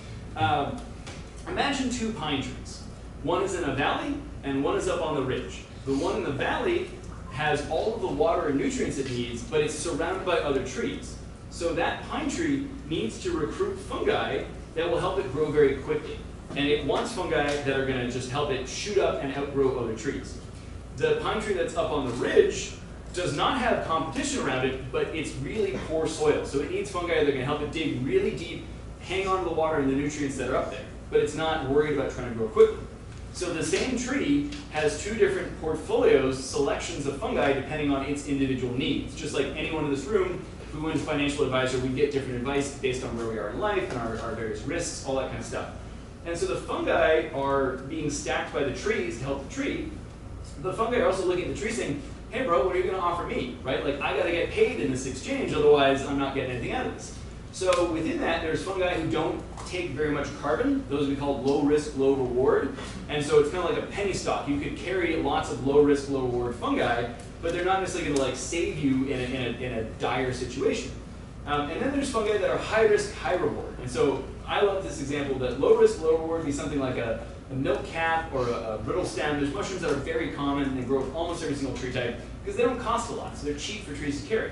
imagine two pine trees. One is in a valley, and one is up on the ridge. The one in the valley has all of the water and nutrients it needs, but it's surrounded by other trees. So that pine tree needs to recruit fungi that will help it grow very quickly. And it wants fungi that are going to just help it shoot up and outgrow other trees. The pine tree that's up on the ridge does not have competition around it, but it's really poor soil. So it needs fungi that are going to help it dig really deep, hang on to the water and the nutrients that are up there. But it's not worried about trying to grow quickly. So the same tree has two different portfolios, selections of fungi, depending on its individual needs. Just like anyone in this room, if we went to a financial advisor, we get different advice based on where we are in life and our various risks, all that kind of stuff. And so the fungi are being stacked by the trees to help the tree. The fungi are also looking at the tree saying, hey bro, what are you going to offer me, right? Like, I got to get paid in this exchange, otherwise I'm not getting anything out of this. So within that, there's fungi who don't take very much carbon. Those we call low risk, low reward. And so it's kind of like a penny stock. You could carry lots of low risk, low reward fungi, but they're not necessarily going to like save you in a dire situation. And then there's fungi that are high risk, high reward. And so I love this example that low risk, low reward would be something like a milk cap or a brittle stem. There's mushrooms that are very common and they grow with almost every single tree type because they don't cost a lot, so they're cheap for trees to carry.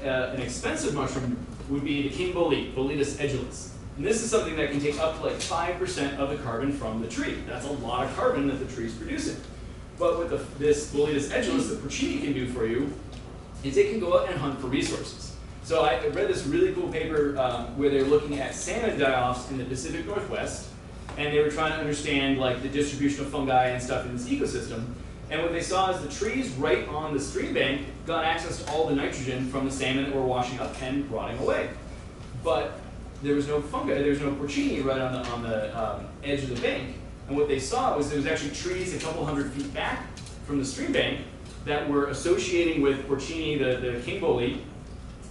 An expensive mushroom would be the king bolete, Boletus edulis. And this is something that can take up to like 5% of the carbon from the tree. That's a lot of carbon that the tree's producing. But with this Boletus edulis, that porcini can do for you is it can go out and hunt for resources. So I read this really cool paper where they're looking at salmon die-offs in the Pacific Northwest, and they were trying to understand like the distribution of fungi and stuff in this ecosystem. And what they saw is the trees right on the stream bank got access to all the nitrogen from the salmon that were washing up and rotting away. But there was no fungi, there was no porcini right on the edge of the bank. And what they saw was there was actually trees a couple hundred feet back from the stream bank that were associating with porcini, the king bolete,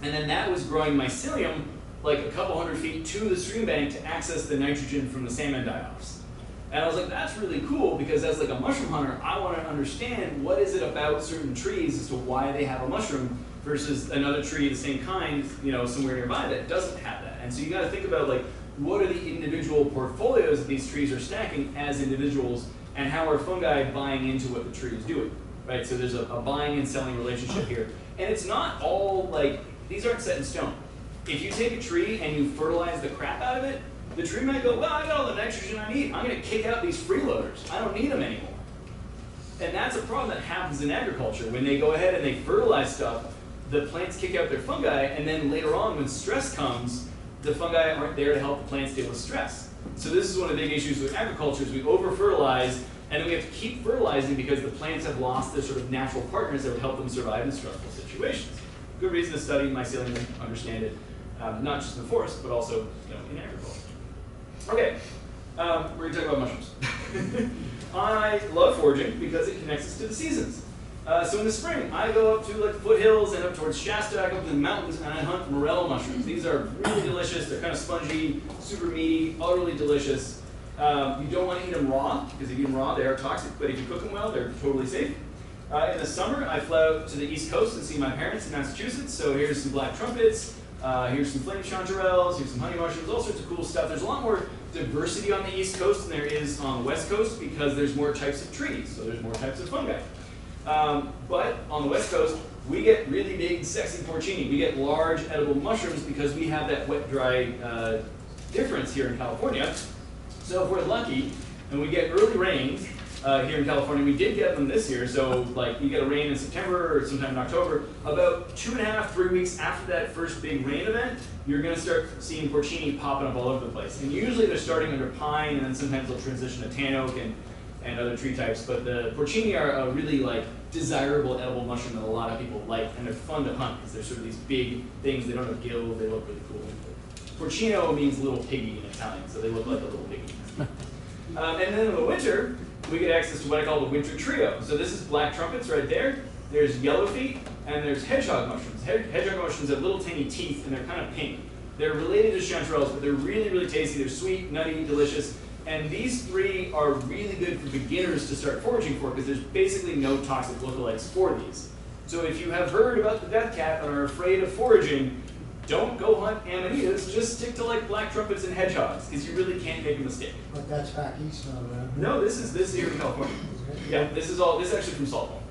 and then that was growing mycelium like a couple hundred feet to the stream bank to access the nitrogen from the salmon die-offs. And I was like, that's really cool because as like a mushroom hunter, I want to understand what is it about certain trees as to why they have a mushroom versus another tree of the same kind, you know, somewhere nearby that doesn't have that. And so you got to think about like, what are the individual portfolios that these trees are stacking as individuals, and how are fungi buying into what the tree is doing, right? So there's a buying and selling relationship here. And it's not all like, these aren't set in stone. If you take a tree and you fertilize the crap out of it, the tree might go, well, I got all the nitrogen I need. I'm going to kick out these freeloaders. I don't need them anymore. And that's a problem that happens in agriculture. When they go ahead and they fertilize stuff, the plants kick out their fungi, and then later on when stress comes, the fungi aren't there to help the plants deal with stress. So this is one of the big issues with agriculture is we over-fertilize, and then we have to keep fertilizing because the plants have lost their sort of natural partners that would help them survive in stressful situations. Good reason to study mycelium and understand it, not just in the forest, but also in agriculture. Okay, we're going to talk about mushrooms. I love foraging because it connects us to the seasons. So in the spring, I go up to like foothills and up towards Shasta, I go up to the mountains, and I hunt morel mushrooms. These are really delicious. They're kind of spongy, super meaty, utterly delicious. You don't want to eat them raw, because if you eat them raw, they are toxic, but if you cook them well, they're totally safe. In the summer, I fly out to the East Coast and see my parents in Massachusetts. So here's some black trumpets, here's some flame chanterelles, here's some honey mushrooms, all sorts of cool stuff. There's a lot more diversity on the East Coast than there is on the West Coast because there's more types of trees, so there's more types of fungi. But on the West Coast, we get really big, sexy porcini. We get large edible mushrooms because we have that wet-dry difference here in California. So if we're lucky and we get early rains here in California. We did get them this year, so like you get a rain in September or sometime in October. About 2.5, 3 weeks after that first big rain event, you're going to start seeing porcini popping up all over the place. And usually they're starting under pine, and then sometimes they'll transition to tan oak and other tree types. But the porcini are a really like desirable edible mushroom that a lot of people like, and they're fun to hunt because they're sort of these big things. They don't have gills. They look really cool. Porcino means little piggy in Italian, so they look like a little piggy. And then in the winter, we get access to what I call the winter trio. So this is black trumpets right there. There's yellow feet, and there's hedgehog mushrooms. Hedgehog mushrooms have little tiny teeth, and they're kind of pink. They're related to chanterelles, but they're really, really tasty. They're sweet, nutty, delicious. And these three are really good for beginners to start foraging for because there's basically no toxic lookalikes for these. So if you have heard about the death cat and are afraid of foraging, don't go hunt amanitas, just stick to like black trumpets and hedgehogs, because you really can't make a mistake. But that's back east, not around here. No, this is here in California. Yeah, this is actually from Saltpole.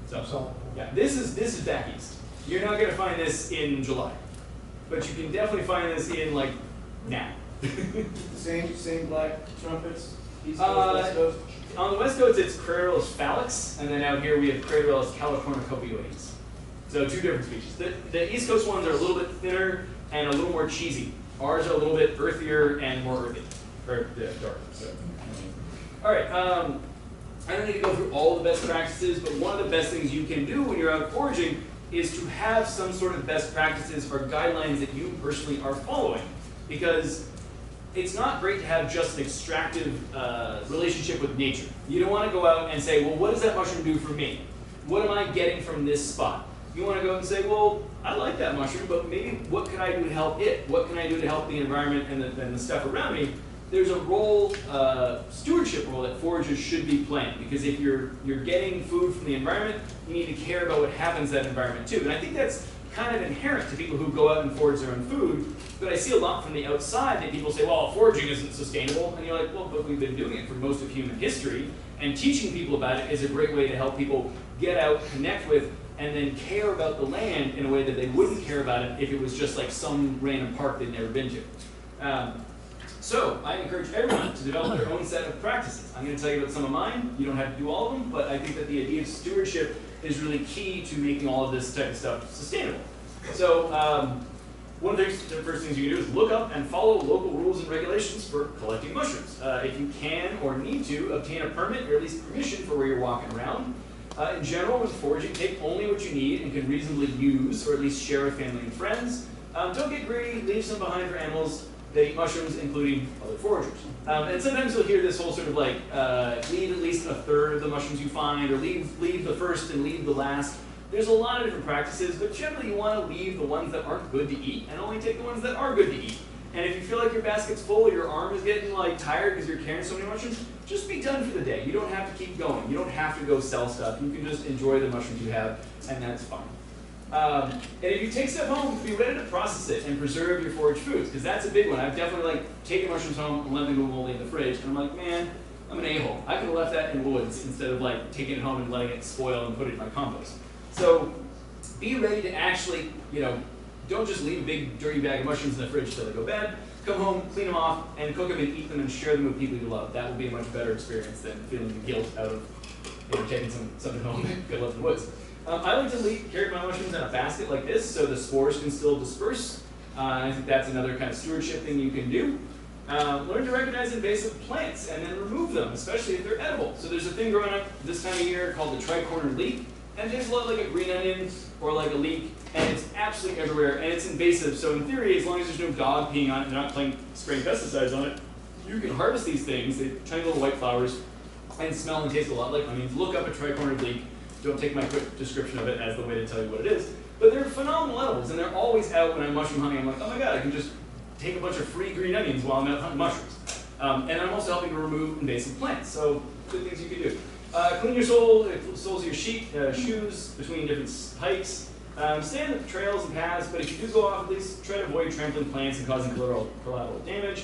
So yeah, this is back east. You're not gonna find this in July, but you can definitely find this in like now. Same black trumpets, East Coast, West Coast? On the West Coast, it's Craterellus phalix, and then out here we have Craterellus californicopioides. So two different species. The East Coast ones are a little bit thinner and a little more cheesy. Ours are a little bit earthier and more earthy, or dark. So. All right, I don't need to go through all the best practices, but one of the best things you can do when you're out foraging is to have some sort of best practices or guidelines that you personally are following, because it's not great to have just an extractive relationship with nature. You don't want to go out and say, well, what does that mushroom do for me? What am I getting from this spot? You want to go and say, well, I like that mushroom, but maybe what can I do to help it? What can I do to help the environment and the stuff around me? There's a role, stewardship role that foragers should be playing, because if you're getting food from the environment, you need to care about what happens to that environment too. And I think that's kind of inherent to people who go out and forage their own food, but I see a lot from the outside that people say, well, foraging isn't sustainable, and you're like, well, but we've been doing it for most of human history, and teaching people about it is a great way to help people get out, connect with, and then care about the land in a way that they wouldn't care about it if it was just like some random park they'd never been to. So I encourage everyone to develop their own set of practices. I'm going to tell you about some of mine. You don't have to do all of them, but I think that the idea of stewardship is really key to making all of this type of stuff sustainable. So one of the first things you can do is look up and follow local rules and regulations for collecting mushrooms. If you can or need to, obtain a permit or at least permission for where you're walking around. In general, when foraging, take only what you need and can reasonably use, or at least share with family and friends. Don't get greedy, leave some behind for animals that eat mushrooms, including other foragers. And sometimes you'll hear this whole sort of like, leave at least a third of the mushrooms you find, or leave the first and leave the last. There's a lot of different practices, but generally you want to leave the ones that aren't good to eat and only take the ones that are good to eat. And if you feel like your basket's full or your arm is getting like tired because you're carrying so many mushrooms, just be done for the day. You don't have to keep going. You don't have to go sell stuff. You can just enjoy the mushrooms you have, and that's fine. And if you take stuff home, be ready to process it and preserve your forage foods, because that's a big one. I've definitely like taken mushrooms home and let them go moldy in the fridge, and I'm like, man, I'm an a-hole. I could have left that in woods instead of like taking it home and letting it spoil and put it in my compost. So be ready to actually, don't just leave a big dirty bag of mushrooms in the fridge until they go bad. Come home, clean them off, and cook them and eat them and share them with people you love. That will be a much better experience than feeling the guilt out of taking something home and go live in the woods. I like to carry my mushrooms in a basket like this so the spores can still disperse. I think that's another kind of stewardship thing you can do. Learn to recognize invasive plants and then remove them, especially if they're edible. So there's a thing growing up this time of year called the tri-cornered leek, and it tastes a lot like a green onion or like a leek, and it's absolutely everywhere, and it's invasive. So in theory, as long as there's no dog peeing on it and they're not spraying pesticides on it, you can harvest these things. They have tiny little white flowers and smell and taste a lot like onions. Look up a tri-cornered leek. Don't take my quick description of it as the way to tell you what it is. But they're phenomenal edibles, and they're always out when I'm mushroom hunting. I'm like, oh my god, I can just take a bunch of free green onions while I'm out hunting mushrooms. And I'm also helping to remove invasive plants, so good things you can do. Clean your soles of your shoes between different hikes. Stay on the trails and paths, but if you do go off, at least try to avoid trampling plants and causing collateral damage.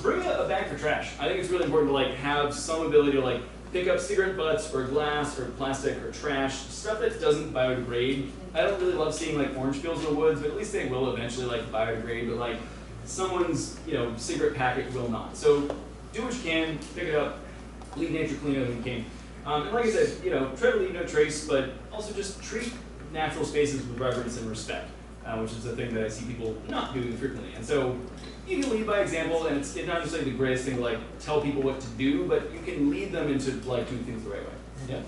Bring a bag for trash. I think it's really important to have some ability to pick up cigarette butts or glass or plastic or trash, stuff that doesn't biodegrade. I don't really love seeing orange peels in the woods, but at least they will eventually biodegrade, but someone's cigarette packet will not. So do what you can, pick it up. leave nature cleaner than we came. And like I said, try to leave no trace, but also just treat natural spaces with reverence and respect, which is a thing that I see people not doing frequently. And so you can lead by example, and it's not just like the greatest thing to like tell people what to do, but you can lead them into like doing things the right way. Yeah.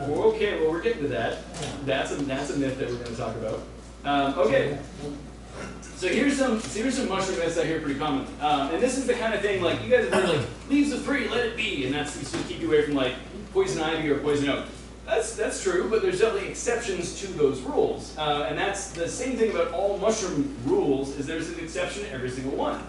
Okay, well we're getting to that. That's a myth that we're going to talk about. Okay. So here's some mushroom myths I hear pretty common, and this is the kind of thing like you guys have heard like leaves are free, let it be, and that's to keep you away from like poison ivy or poison oak. That's true, but there's definitely exceptions to those rules, and that's the same thing about all mushroom rules. Is there's an exception to every single one.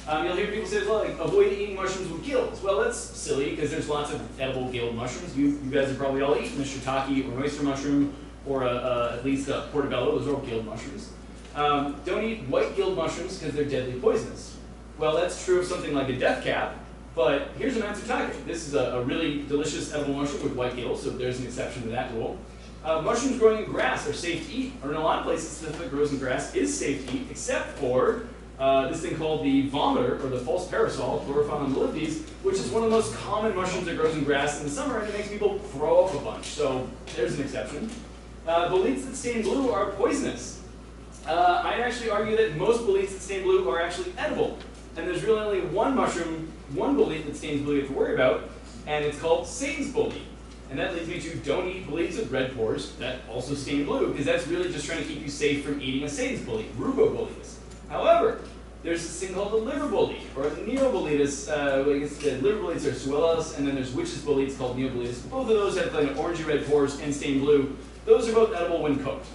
You'll hear people say, well, like, avoid eating mushrooms with gills. Well, that's silly because there's lots of edible gilled mushrooms. You guys have probably all eaten a shiitake or an oyster mushroom or at least a portobello. Those are all gilled mushrooms. Don't eat white gilled mushrooms because they're deadly poisonous. Well, that's true of something like a death cap, but here's a matsutake. This is a really delicious edible mushroom with white gills, so there's an exception to that rule. Mushrooms growing in grass are safe to eat, or in a lot of places stuff that grows in grass is safe to eat, except for this thing called the vomiter, or the false parasol, Chlorophyllum molybdes, which is one of the most common mushrooms that grows in grass in the summer, and it makes people throw up a bunch. So there's an exception. Boletes that stain blue are poisonous. I'd actually argue that most boletes that stain blue are actually edible. And there's really only one mushroom, one bolete that stains blue you have to worry about, and it's called Satan's bolete. And that leads me to don't eat boletes with red pores that also stain blue, because that's really just trying to keep you safe from eating a Satan's bolete, rugoboletes. However, there's this thing called the liver bolete, or neoboletus. I guess the liver boletes are suellas, and then there's witch's boletes called neoboletus. Both of those have kind of orangey red pores and stain blue. Those are both edible when cooked.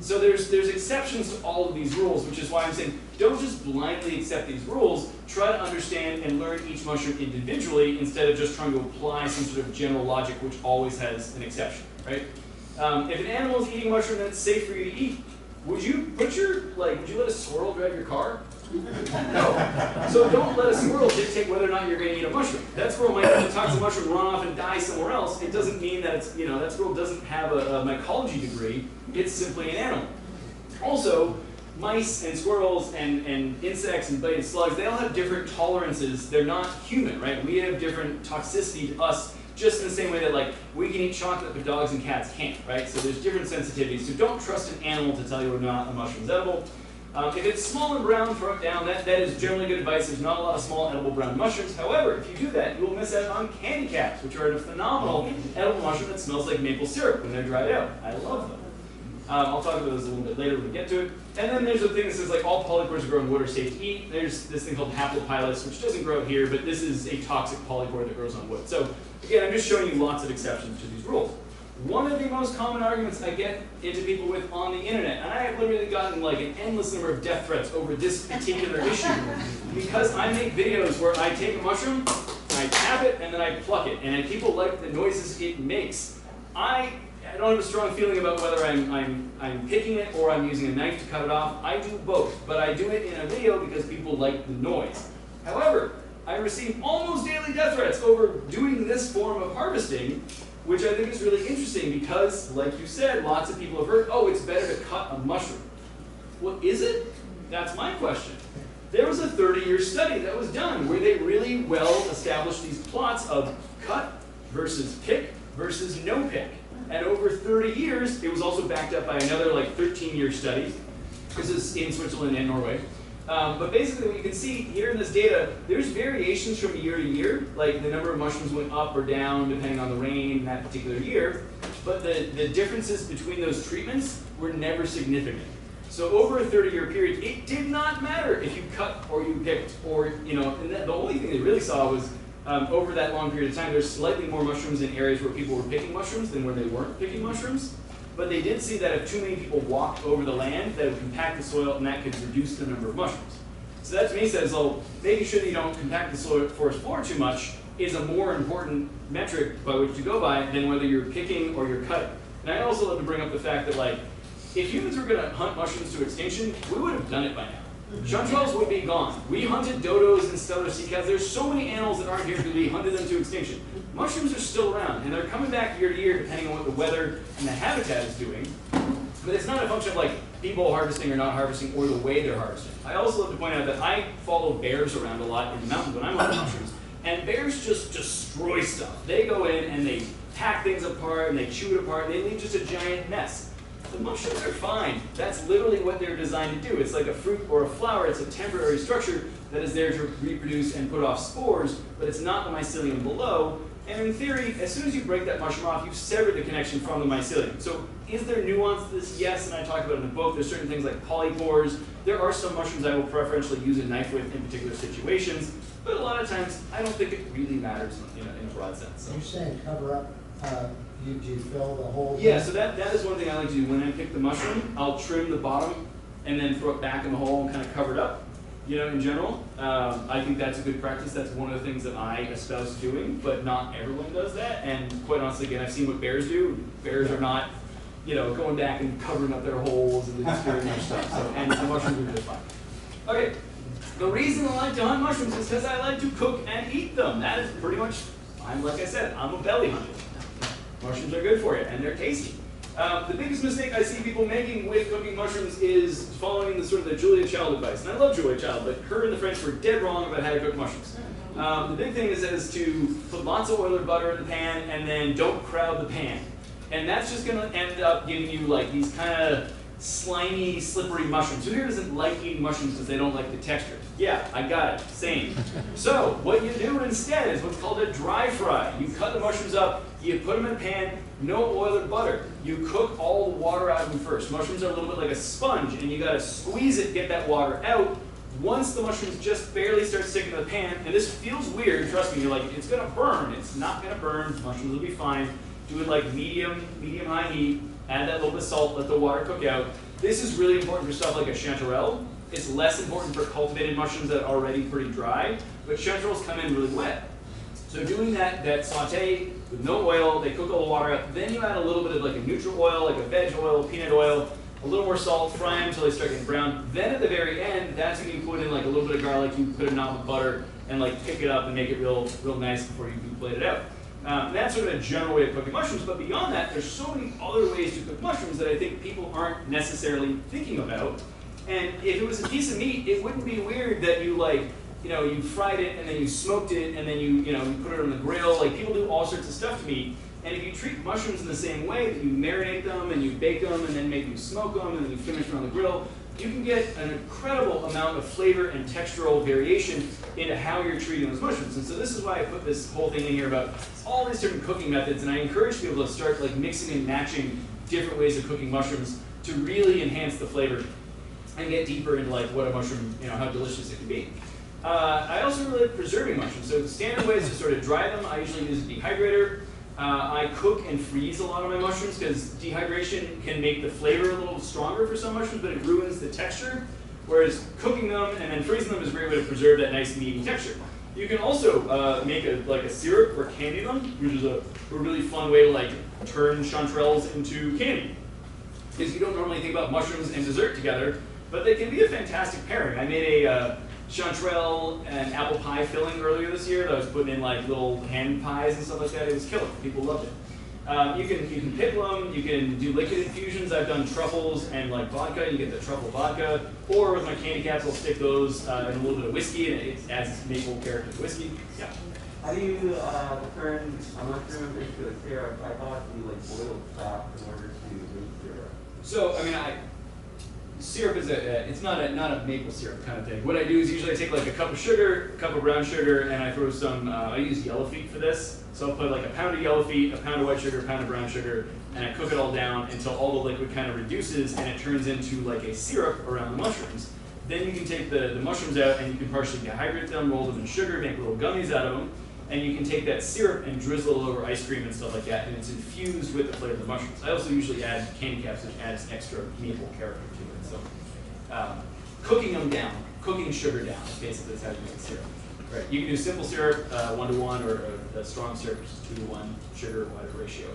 So there's exceptions to all of these rules, which is why I'm saying don't just blindly accept these rules. Try to understand and learn each mushroom individually instead of just trying to apply some sort of general logic, which always has an exception, right? If an animal is eating a mushroom that's safe for you to eat, would you let a squirrel drive your car? No. So don't let a squirrel dictate whether or not you're going to eat a mushroom. That squirrel might have a toxic mushroom, run off and die somewhere else. It doesn't mean that it's, that squirrel doesn't have a mycology degree. It's simply an animal. Also, mice and squirrels and insects and bladed slugs, they all have different tolerances. They're not human, right? We have different toxicity to us, just in the same way that like we can eat chocolate but dogs and cats can't, right? So there's different sensitivities. So don't trust an animal to tell you whether or not a mushroom is edible. If it's small and brown, throw it down. That is generally good advice. There's not a lot of small edible brown mushrooms. However, if you do that, you will miss out on candy caps, which are a phenomenal edible mushroom that smells like maple syrup when they're dried out. I love them. I'll talk about those a little bit later when we get to it. And then there's a thing that says like all polypores that grow in wood are safe to eat. There's this thing called Haplopilus, which doesn't grow here, but this is a toxic polypore that grows on wood. So again, I'm just showing you lots of exceptions to these rules. One of the most common arguments I get into people with on the internet, and I have literally gotten like an endless number of death threats over this particular issue, because I make videos where I take a mushroom, I tap it, and then I pluck it, and people like the noises it makes. I don't have a strong feeling about whether I'm picking it or I'm using a knife to cut it off. I do both, but I do it in a video because people like the noise. However, I receive almost daily death threats over doing this form of harvesting, which I think is really interesting because, like you said, lots of people have heard, oh, it's better to cut a mushroom. Well, is it? That's my question. There was a 30-year study that was done where they really well established these plots of cut versus pick versus no pick. And over 30 years, it was also backed up by another like 13-year study. This is in Switzerland and Norway. But basically what you can see here in this data, there's variations from year to year, like the number of mushrooms went up or down depending on the rain in that particular year, but the differences between those treatments were never significant. So over a 30-year period, it did not matter if you cut or you picked, or, and the only thing they really saw was over that long period of time, there's slightly more mushrooms in areas where people were picking mushrooms than where they weren't picking mushrooms. But they did see that if too many people walked over the land, that would compact the soil, and that could reduce the number of mushrooms. So that to me says, well, making sure that you don't compact the soil, forest floor too much is a more important metric by which to go by than whether you're picking or you're cutting. And I also love to bring up the fact that, like, if humans were going to hunt mushrooms to extinction, we would have done it by now. Chanterelles would be gone. We hunted dodos and stellar sea cows. There's so many animals that aren't here because we hunted them to extinction. Mushrooms are still around, and they're coming back year to year depending on what the weather and the habitat is doing. But it's not a function of like people harvesting or not harvesting or the way they're harvesting. I also love to point out that I follow bears around a lot in the mountains when I'm hunting mushrooms. And bears just destroy stuff. They go in and they hack things apart and they chew it apart and they leave just a giant mess. The mushrooms are fine. That's literally what they're designed to do. It's like a fruit or a flower. It's a temporary structure that is there to reproduce and put off spores, but it's not the mycelium below. And in theory, as soon as you break that mushroom off, you've severed the connection from the mycelium. So is there nuance to this? Yes, and I talk about it in the book. There's certain things like polypores. There are some mushrooms I will preferentially use a knife with in particular situations, but a lot of times I don't think it really matters in a broad sense. So. You're saying cover up, do you fill the whole? Yeah, so that is one thing I like to do. When I pick the mushroom, I'll trim the bottom and then throw it back in the hole and kind of cover it up. In general, I think that's a good practice. That's one of the things that I espouse doing, but not everyone does that. And quite honestly, again, I've seen what bears do. Bears are not, going back and covering up their holes and just doing their stuff. So, and the mushrooms are just fine. Okay, the reason I like to hunt mushrooms is because I like to cook and eat them. That is pretty much, like I said, I'm a belly hunter. Mushrooms are good for you, and they're tasty. The biggest mistake I see people making with cooking mushrooms is following the Julia Child advice. And I love Julia Child, but her and the French were dead wrong about how to cook mushrooms. The big thing is to put lots of oil or butter in the pan and then don't crowd the pan. And that's just going to end up giving you like these kind of slimy, slippery mushrooms. Who here doesn't like eating mushrooms because they don't like the texture? Yeah, I got it. Same. So what you do instead is what's called a dry fry. You cut the mushrooms up, you put them in a pan, no oil or butter. You cook all the water out of them first. Mushrooms are a little bit like a sponge, and you got to squeeze it, get that water out. Once the mushrooms just barely start sticking to the pan, and this feels weird, trust me, you're like, it's going to burn. It's not going to burn. Mushrooms will be fine. Do it like medium-high heat. Add that little bit of salt, let the water cook out. This is really important for stuff like a chanterelle. It's less important for cultivated mushrooms that are already pretty dry, but chanterelles come in really wet. So doing that saute with no oil, they cook all the water out, then you add a little bit of like a neutral oil, like a veg oil, peanut oil, a little more salt, fry them until they start getting brown. Then at the very end, that's when you put in like a little bit of garlic, you put a knob of butter, and like pick it up and make it real nice before you plate it out. That's sort of a general way of cooking mushrooms, but beyond that, there's so many other ways to cook mushrooms that I think people aren't necessarily thinking about. And if it was a piece of meat, it wouldn't be weird that you you fried it and then you smoked it and then you put it on the grill. Like people do all sorts of stuff to meat. And if you treat mushrooms in the same way, that you marinate them and you bake them and then maybe you smoke them and then you finish them on the grill, you can get an incredible amount of flavor and textural variation into how you're treating those mushrooms. And so this is why I put this whole thing in here about all these different cooking methods, and I encourage people to start like mixing and matching different ways of cooking mushrooms to really enhance the flavor and get deeper into like what a mushroom, how delicious it can be. I also really like preserving mushrooms. So the standard way is to sort of dry them. I usually use a dehydrator. I cook and freeze a lot of my mushrooms because dehydration can make the flavor a little stronger for some mushrooms, but it ruins the texture. Whereas cooking them and then freezing them is a great way to preserve that nice meaty texture. You can also make a syrup or candy them, which is a really fun way to like turn chanterelles into candy. Because you don't normally think about mushrooms and dessert together, but they can be a fantastic pairing. I made a chanterelle and apple pie filling earlier this year that I was putting in like little hand pies and stuff like that. It was killer. People loved it. You can pickle them. You can do liquid infusions. I've done truffles and like vodka. You get the truffle vodka. Or with my candy caps, I'll stick those in a little bit of whiskey, and it adds maple character to whiskey. Yeah. How do you turn a mushroom into a syrup? I thought you like boiled sap in order to make syrup. So syrup is it's not a maple syrup kind of thing. What I do is usually I take like a cup of sugar, a cup of brown sugar, and I throw some, I use yellow feet for this. So I'll put like a pound of yellow feet, a pound of white sugar, a pound of brown sugar, and I cook it all down until all the liquid kind of reduces and it turns into like a syrup around the mushrooms. Then you can take the mushrooms out and you can partially dehydrate them, roll them in sugar, make little gummies out of them, and you can take that syrup and drizzle it over ice cream and stuff like that, and it's infused with the flavor of the mushrooms. I also usually add candy caps, which adds extra maple character to it. So cooking them down, cooking sugar down, basically is how you make syrup. Right. You can do simple syrup, 1-to-1, or a strong syrup, which is 2-to-1, sugar, whatever ratio.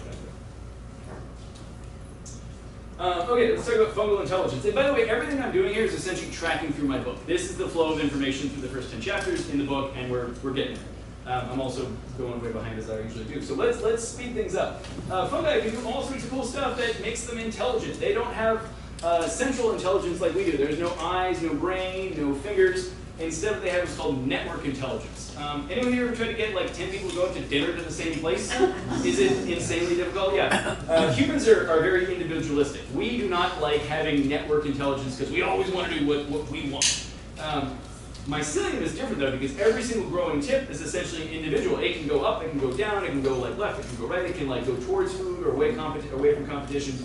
Okay, let's talk about fungal intelligence. And by the way, everything I'm doing here is essentially tracking through my book. This is the flow of information through the first 10 chapters in the book, and we're getting there. I'm also going way behind as I usually do. So let's speed things up. Fungi can do all sorts of cool stuff that makes them intelligent. They don't have central intelligence like we do. There's no eyes, no brain, no fingers. Instead, what they have is called network intelligence. Anyone here ever tried to get like 10 people to go out to dinner to the same place? Is it insanely difficult? Yeah. Humans are very individualistic. We do not like having network intelligence because we always want to do what we want. Mycelium is different though, because every single growing tip is essentially individual. It can go up, it can go down, it can go like left, it can go right, it can like go towards food or away from competition.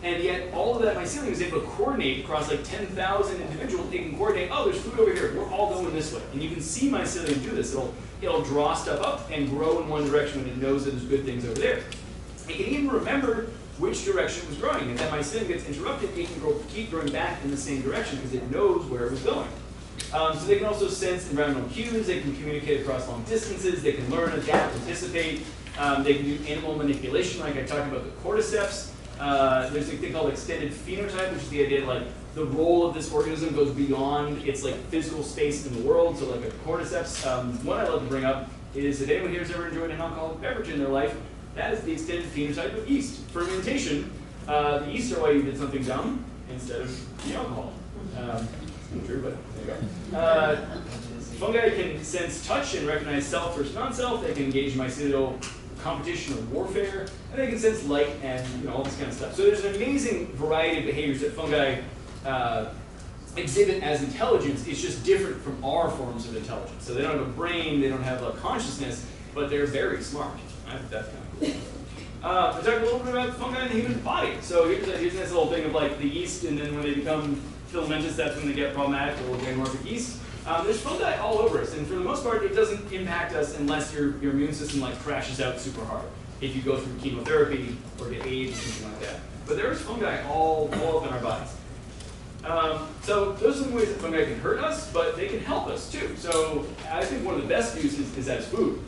And yet all of that mycelium is able to coordinate across like 10,000 individuals. It can coordinate, oh, there's food over here, we're all going this way. And you can see mycelium do this. It'll draw stuff up and grow in one direction when it knows that there's good things over there. It can even remember which direction it was growing. If that mycelium gets interrupted, it can keep growing back in the same direction because it knows where it was going. So they can also sense environmental cues, they can communicate across long distances, they can learn, adapt, anticipate, they can do animal manipulation like I talked about the cordyceps. There's a thing called extended phenotype, which is the idea that like the role of this organism goes beyond its like physical space in the world. So like a cordyceps, one I love to bring up is if anyone here has ever enjoyed an alcoholic beverage in their life, that is the extended phenotype of yeast. Fermentation, the yeast are why you did something dumb instead of the alcohol. Not true, but there you go. Fungi can sense touch and recognize self versus non-self. They can engage in mycelial competition or warfare, and they can sense light and all this kind of stuff. So there's an amazing variety of behaviors that fungi exhibit as intelligence. It's just different from our forms of intelligence. So they don't have a brain, they don't have a consciousness, but they're very smart. I think that's kind of cool. We talked a little bit about fungi in the human body. So here's this little thing of like the yeast, and then when they become filamentous, that's when they get problematic, or granulomorphic yeast. There's fungi all over us, and for the most part, it doesn't impact us unless your immune system like crashes out super hard. If you go through chemotherapy or get AIDS or something like that. But there's fungi all up in our bodies. So those are the ways that fungi can hurt us, but they can help us too. So I think one of the best uses is as food.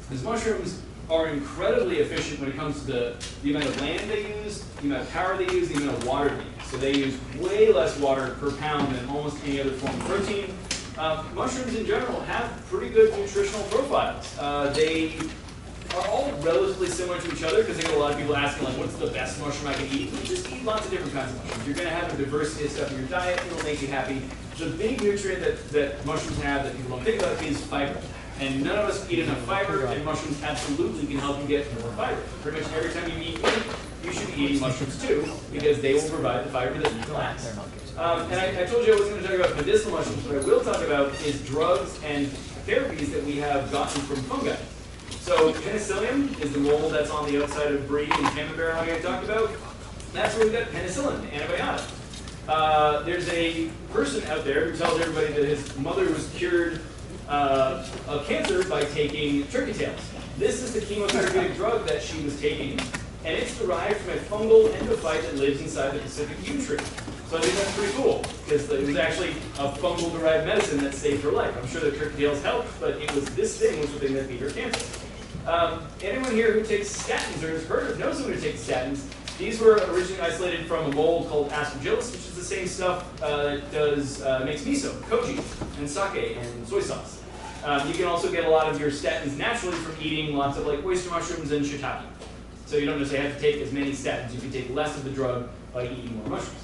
Because mushrooms are incredibly efficient when it comes to the amount of land they use, the amount of power they use, the amount of water they use. So they use way less water per pound than almost any other form of protein. Mushrooms in general have pretty good nutritional profiles. They are all relatively similar to each other because I get a lot of people asking like, what's the best mushroom I can eat? Well, just eat lots of different kinds of mushrooms. You're going to have a diversity of stuff in your diet. It'll make you happy. The big nutrient that mushrooms have that people don't think about is fiber. And none of us eat enough fiber, and mushrooms absolutely can help you get more fiber. Pretty much every time you eat meat, you should be eating mushrooms too, because they will provide the fiber that you lacks. And I told you I wasn't going to talk about medicinal mushrooms. What I will talk about is drugs and therapies that we have gotten from fungi. So penicillium is the mold that's on the outside of brie and camembert, like I talked about. That's where we got penicillin, the antibiotic. There's a person out there who tells everybody that his mother was cured of cancer by taking turkey tails. This is the chemotherapeutic drug that she was taking, and it's derived from a fungal endophyte that lives inside the Pacific yew tree. So I think that's pretty cool, because it was actually a fungal-derived medicine that saved her life. I'm sure that turkey tails helped, but it was this thing was the thing that beat her cancer. Anyone here who takes statins or has heard of, knows someone who takes statins, these were originally isolated from a mold called Aspergillus, which is the same stuff that makes miso, koji, and sake, and soy sauce. You can also get a lot of your statins naturally from eating lots of like oyster mushrooms and shiitake. So you don't necessarily have to take as many statins. You can take less of the drug by eating more mushrooms.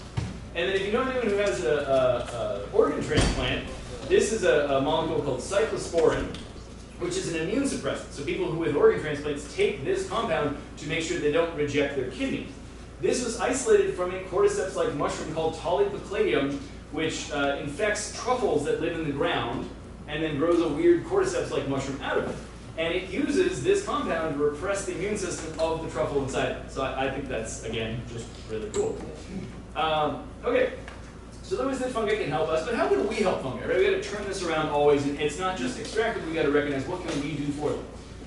And then if you know anyone who has an organ transplant, this is a molecule called cyclosporin, which is an immune suppressant. So people who with organ transplants take this compound to make sure they don't reject their kidney. This was isolated from a cordyceps-like mushroom called Tollypocladium, which infects truffles that live in the ground and then grows a weird cordyceps-like mushroom out of it. And it uses this compound to repress the immune system of the truffle inside it. So I think that's, again, just really cool. Okay, so the ways that fungi can help us, but how can we help fungi? Right? We got to turn this around always, and it's not just extractive. We got to recognize what can we do for them.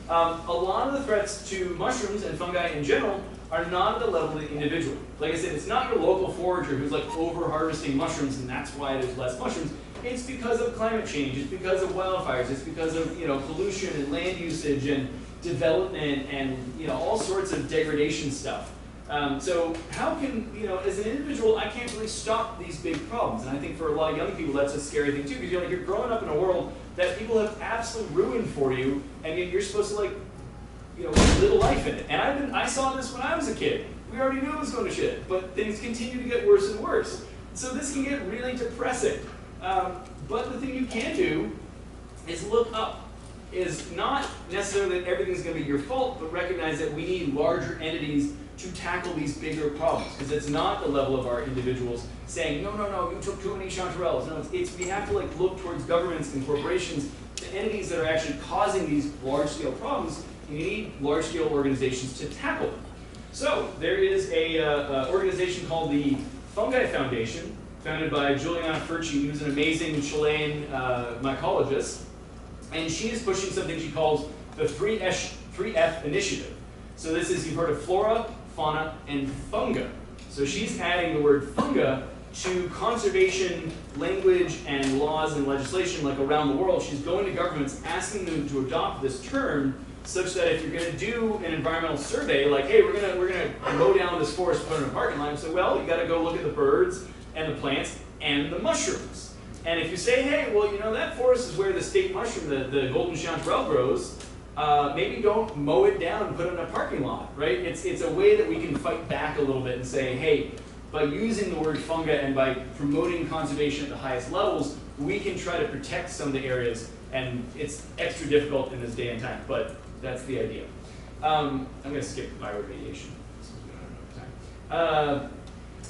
A lot of the threats to mushrooms and fungi in general are not at the level of the individual. Like I said, it's not your local forager who's like over harvesting mushrooms, and that's why there's less mushrooms. It's because of climate change. It's because of wildfires. It's because of pollution and land usage and development and all sorts of degradation stuff. So how can, as an individual, I can't really stop these big problems. And I think for a lot of young people, that's a scary thing too, because you're growing up in a world that people have absolutely ruined for you, and yet you're supposed to live a life in it. And I saw this when I was a kid. We already knew it was going to shit, but things continue to get worse and worse. So this can get really depressing. But the thing you can do is look up. Is not necessarily that everything's going to be your fault, but recognize that we need larger entities to tackle these bigger problems. Because it's not the level of our individuals saying, no, no, no, you took too many chanterelles. No, it's we have to like look towards governments and corporations, the entities that are actually causing these large-scale problems, and you need large-scale organizations to tackle them. So there is a organization called the Fungi Foundation, founded by Juliana Furci, who's an amazing Chilean mycologist. And she is pushing something she calls the 3F initiative. So this is, you've heard of flora, fauna, and funga. So she's adding the word funga to conservation language and laws and legislation like around the world. She's going to governments asking them to adopt this term such that if you're going to do an environmental survey, like, hey, we're gonna mow down this forest, put it in a parking lot, so well, you got to go look at the birds and the plants and the mushrooms. And if you say, hey, well, you know, that forest is where the state mushroom, the golden chanterelle grows, maybe don't mow it down and put it in a parking lot, right? It's a way that we can fight back a little bit and say, hey, by using the word funga and by promoting conservation at the highest levels, we can try to protect some of the areas, and it's extra difficult in this day and time, but that's the idea. I'm going to skip bioradiation.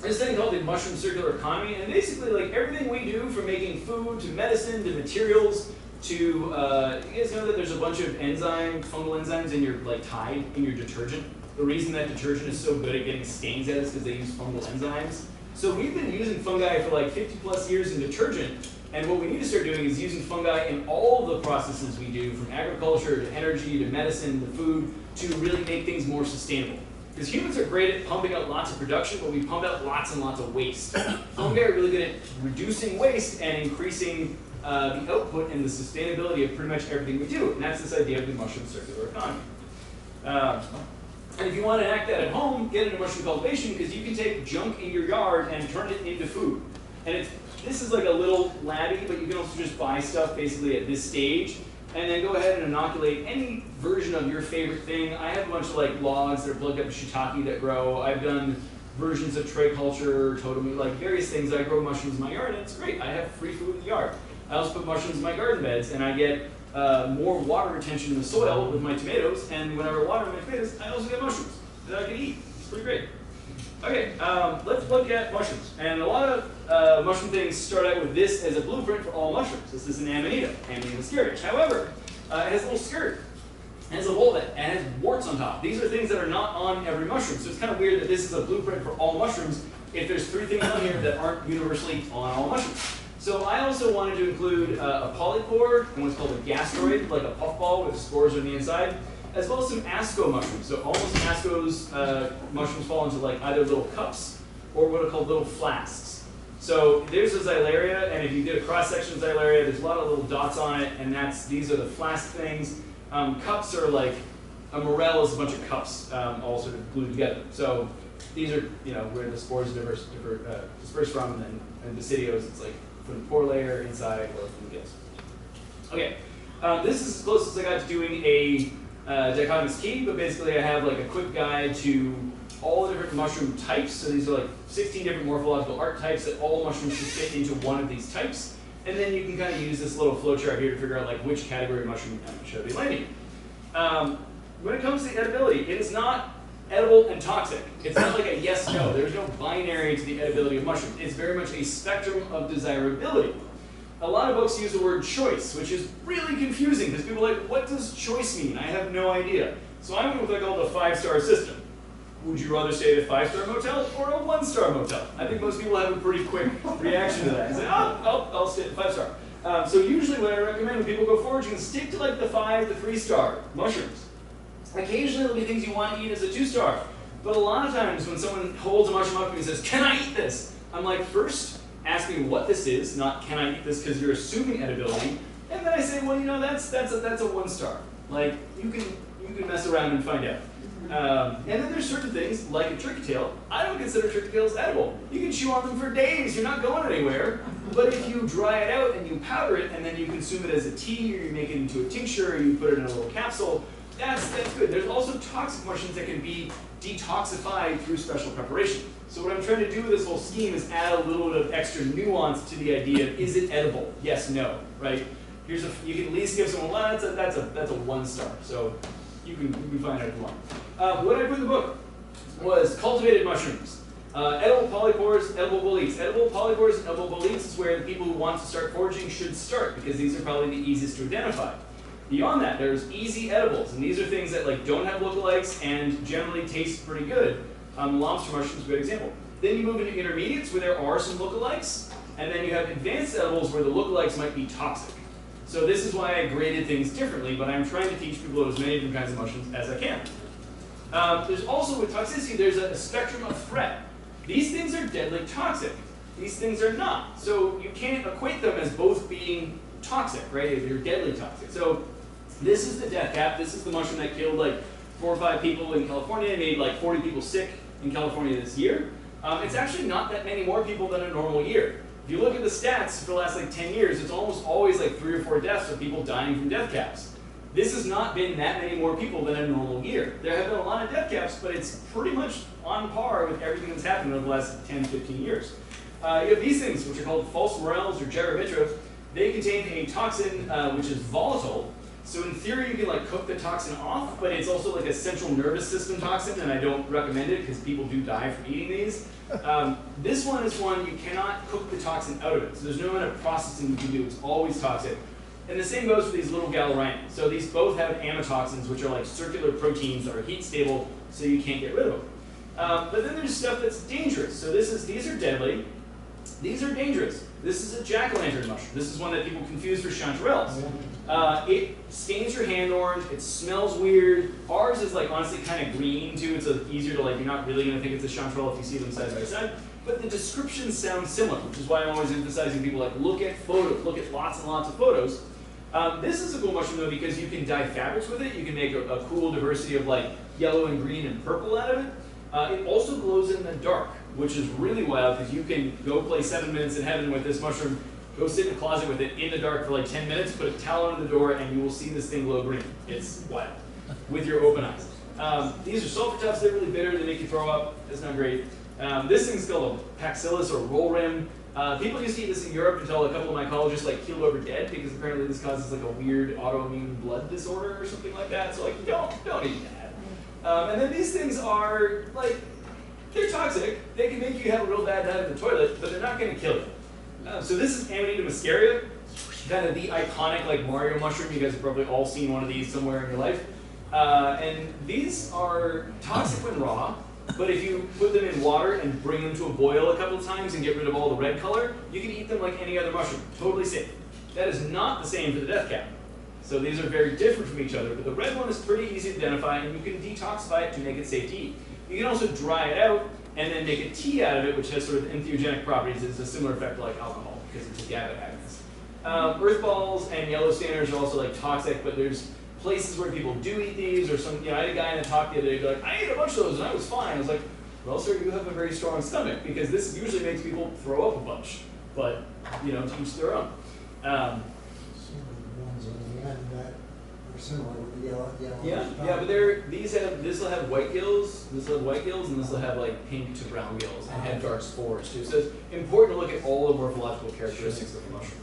There's this thing called the mushroom circular economy, and basically, like, everything we do from making food to medicine to materials to, you guys know that there's a bunch of fungal enzymes in your, like, Tide, in your detergent. The reason that detergent is so good at getting stains at us is because they use fungal enzymes. So we've been using fungi for like 50 plus years in detergent, and what we need to start doing is using fungi in all the processes we do, from agriculture to energy to medicine to food, to really make things more sustainable. Because humans are great at pumping out lots of production, but we pump out lots and lots of waste. Fungi are really good at reducing waste and increasing the output and the sustainability of pretty much everything we do. And that's this idea of the mushroom circular economy. And if you want to enact that at home, get into mushroom cultivation, because you can take junk in your yard and turn it into food. And this is like a little labby, but you can also just buy stuff basically at this stage, and then go ahead and inoculate any version of your favorite thing. I have a bunch of like logs that are plugged up shiitake that grow. I've done versions of triculture, totem, like various things. I grow mushrooms in my yard, and it's great. I have free food in the yard. I also put mushrooms in my garden beds, and I get more water retention in the soil with my tomatoes, and when I water my tomatoes, I also get mushrooms that I can eat. It's pretty great. Okay, let's look at mushrooms. And a lot of mushroom things start out with this as a blueprint for all mushrooms. This is an amanita, Amanita scarica. However, it has a little skirt, it has a volvet, and it has warts on top. These are things that are not on every mushroom, so it's kind of weird that this is a blueprint for all mushrooms if there's 3 things on here that aren't universally on all mushrooms. So I also wanted to include a polypore and what's called a gastroid, like a puffball with spores on the inside, as well as some asco mushrooms. So almost asco's mushrooms fall into like either little cups or what are called little flasks. So there's a xylaria, and if you did a cross-section of xylaria, there's a lot of little dots on it, and these are the flask things. Cups are like, a morel is a bunch of cups all sort of glued together. So these are, you know, where the spores disperse from, and basidios, it's like from the pore layer inside or from the gills. Okay, this is as close as I got to doing a dichotomous key, but basically I have like a quick guide to all the different mushroom types. So these are like 16 different morphological archetypes that all mushrooms should fit into one of these types. And then you can kind of use this little flowchart here to figure out like which category of mushroom should be landing. When it comes to edibility, it is not edible and toxic. It's not like a yes-no. There's no binary to the edibility of mushrooms. It's very much a spectrum of desirability. A lot of books use the word choice, which is really confusing because people are like, what does choice mean? I have no idea. So I went with what I call the 5-star system. Would you rather stay at a 5-star motel or a 1-star motel? I think most people have a pretty quick reaction to that. They say, oh, I'll stay at 5-star. So usually what I recommend when people go forward, you can stick to like the 5 to 3-star mushrooms. Occasionally there'll be things you want to eat as a 2-star. But a lot of times when someone holds a mushroom up to me and says, can I eat this? I'm like, first, ask me what this is, not can I eat this, because you're assuming edibility. And then I say, well, you know, that's a 1-star. Like, you can mess around and find out. And then there's certain things, like a turkey tail. I don't consider turkey tails edible. You can chew on them for days, you're not going anywhere. But if you dry it out and you powder it, and then you consume it as a tea, or you make it into a tincture, or you put it in a little capsule, that's good. There's also toxic mushrooms that can be detoxified through special preparation. So what I'm trying to do with this whole scheme is add a little bit of extra nuance to the idea of, is it edible? Yes, no, right? You can at least give someone, well, that's a 1 star. So you can find out if you want. What I put in the book was cultivated mushrooms. Edible polypores, edible boletes. Edible polypores and edible boletes is where the people who want to start foraging should start, because these are probably the easiest to identify. Beyond that, there's easy edibles, and these are things that like don't have lookalikes and generally taste pretty good. Lobster mushroom is a good example. Then you move into intermediates where there are some lookalikes, and then you have advanced edibles where the lookalikes might be toxic. So this is why I graded things differently, but I'm trying to teach people as many different kinds of mushrooms as I can. There's also, with toxicity, there's a spectrum of threat. These things are deadly toxic. These things are not. So you can't equate them as both being toxic, right? They're deadly toxic. So this is the death cap. This is the mushroom that killed like 4 or 5 people in California and made like 40 people sick in California this year. It's actually not that many more people than a normal year. If you look at the stats for the last like 10 years, it's almost always like 3 or 4 deaths of people dying from death caps. This has not been that many more people than a normal year. There have been a lot of death caps, but it's pretty much on par with everything that's happened over the last 10, 15 years. You have these things, which are called false morels or gyromitra. They contain a toxin which is volatile. So in theory, you can like cook the toxin off, but it's also like a central nervous system toxin, and I don't recommend it because people do die from eating these. This one is one you cannot cook the toxin out of it. So there's no amount of processing you can do. It's always toxic. And the same goes for these little gallurines. So these both have amatoxins, which are like circular proteins that are heat stable, so you can't get rid of them. But then there's stuff that's dangerous. So these are deadly. These are dangerous. This is a jack-o'-lantern mushroom. This is one that people confuse for chanterelles. It stains your hand orange. It smells weird. Ours is like honestly kind of green too. It's easier to like, you're not really going to think it's a chanterelle if you see them side by side. But the descriptions sound similar, which is why I'm always emphasizing people like look at photos, look at lots and lots of photos. This is a cool mushroom though because you can dye fabrics with it. You can make a cool diversity of like yellow and green and purple out of it. It also glows in the dark, which is really wild because you can go play 7 Minutes in Heaven with this mushroom, go sit in a closet with it in the dark for like 10 minutes, put a towel under the door, and you will see this thing glow green. It's wild, with your open eyes. These are sulfur tufts. They're really bitter. They make you throw up. It's not great. This thing's called a Paxillus or roll rim. People used to eat this in Europe until a couple of mycologists like keeled over dead because apparently this causes like a weird autoimmune blood disorder or something like that. So like, don't eat that. And then these things are like, they're toxic. They can make you have a real bad night in the toilet, but they're not going to kill you. So this is Amanita muscaria, kind of the iconic like Mario mushroom. You guys have probably all seen one of these somewhere in your life. And these are toxic when raw. But if you put them in water and bring them to a boil a couple of times and get rid of all the red color, you can eat them like any other mushroom. Totally safe. That is not the same for the death cap. So these are very different from each other, but the red one is pretty easy to identify, and you can detoxify it to make it safe to eat. You can also dry it out and then make a tea out of it, which has sort of entheogenic properties. It's a similar effect like alcohol because it's a GABA agonist. Earth balls and yellow stanners are also like toxic, but there's places where people do eat these, or some, I had a guy in a talk the other day like, I ate a bunch of those and I was fine. I was like, well, sir, you have a very strong stomach because this usually makes people throw up a bunch, but to each their own. Some of the ones on the end that are similar with the yellow. Yeah, but this will have white gills, and this will have like pink to brown gills and have dark spores too. So it's important to look at all the morphological characteristics of the mushroom.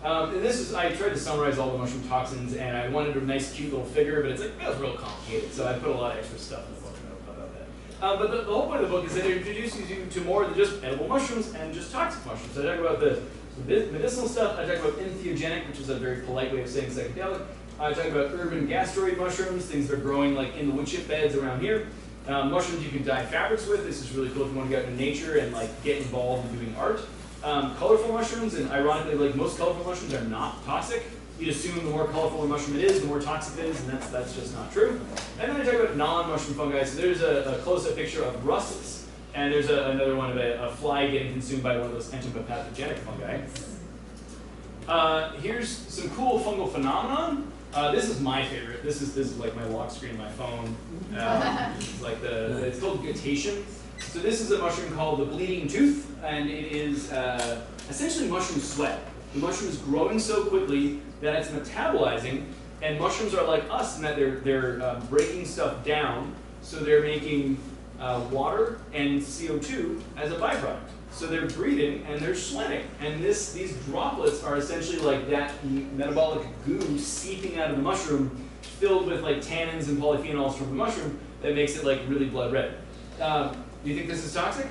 And I tried to summarize all the mushroom toxins, and I wanted a nice, cute little figure, but it's like, that was real complicated, so I put a lot of extra stuff in the book about that. But the whole point of the book is that it introduces you to more than just edible mushrooms and just toxic mushrooms. So I talk about the medicinal stuff, I talk about entheogenic, which is a very polite way of saying psychedelic. I talk about urban gastroid mushrooms, things that are growing like in the wood chip beds around here. Mushrooms you can dye fabrics with. This is really cool if you want to get out in nature and like get involved in doing art. Colorful mushrooms, and ironically, like most colorful mushrooms are not toxic. You'd assume the more colorful a mushroom it is, the more toxic it is, and that's just not true. And then I talk about non-mushroom fungi. So there's a close-up picture of rusks, and there's another one of a fly getting consumed by one of those entomopathogenic fungi. Here's some cool fungal phenomenon. This is my favorite. This is like my lock screen, my phone. It's called guttation. So this is a mushroom called the bleeding tooth, and it is essentially mushroom sweat. The mushroom is growing so quickly that it's metabolizing, and And mushrooms are like us in that they're breaking stuff down, so they're making water and CO2 as a byproduct. So they're breathing and they're sweating. And these droplets are essentially like that metabolic goo seeping out of the mushroom, filled with like tannins and polyphenols from the mushroom that makes it like really blood red. Do you think this is toxic?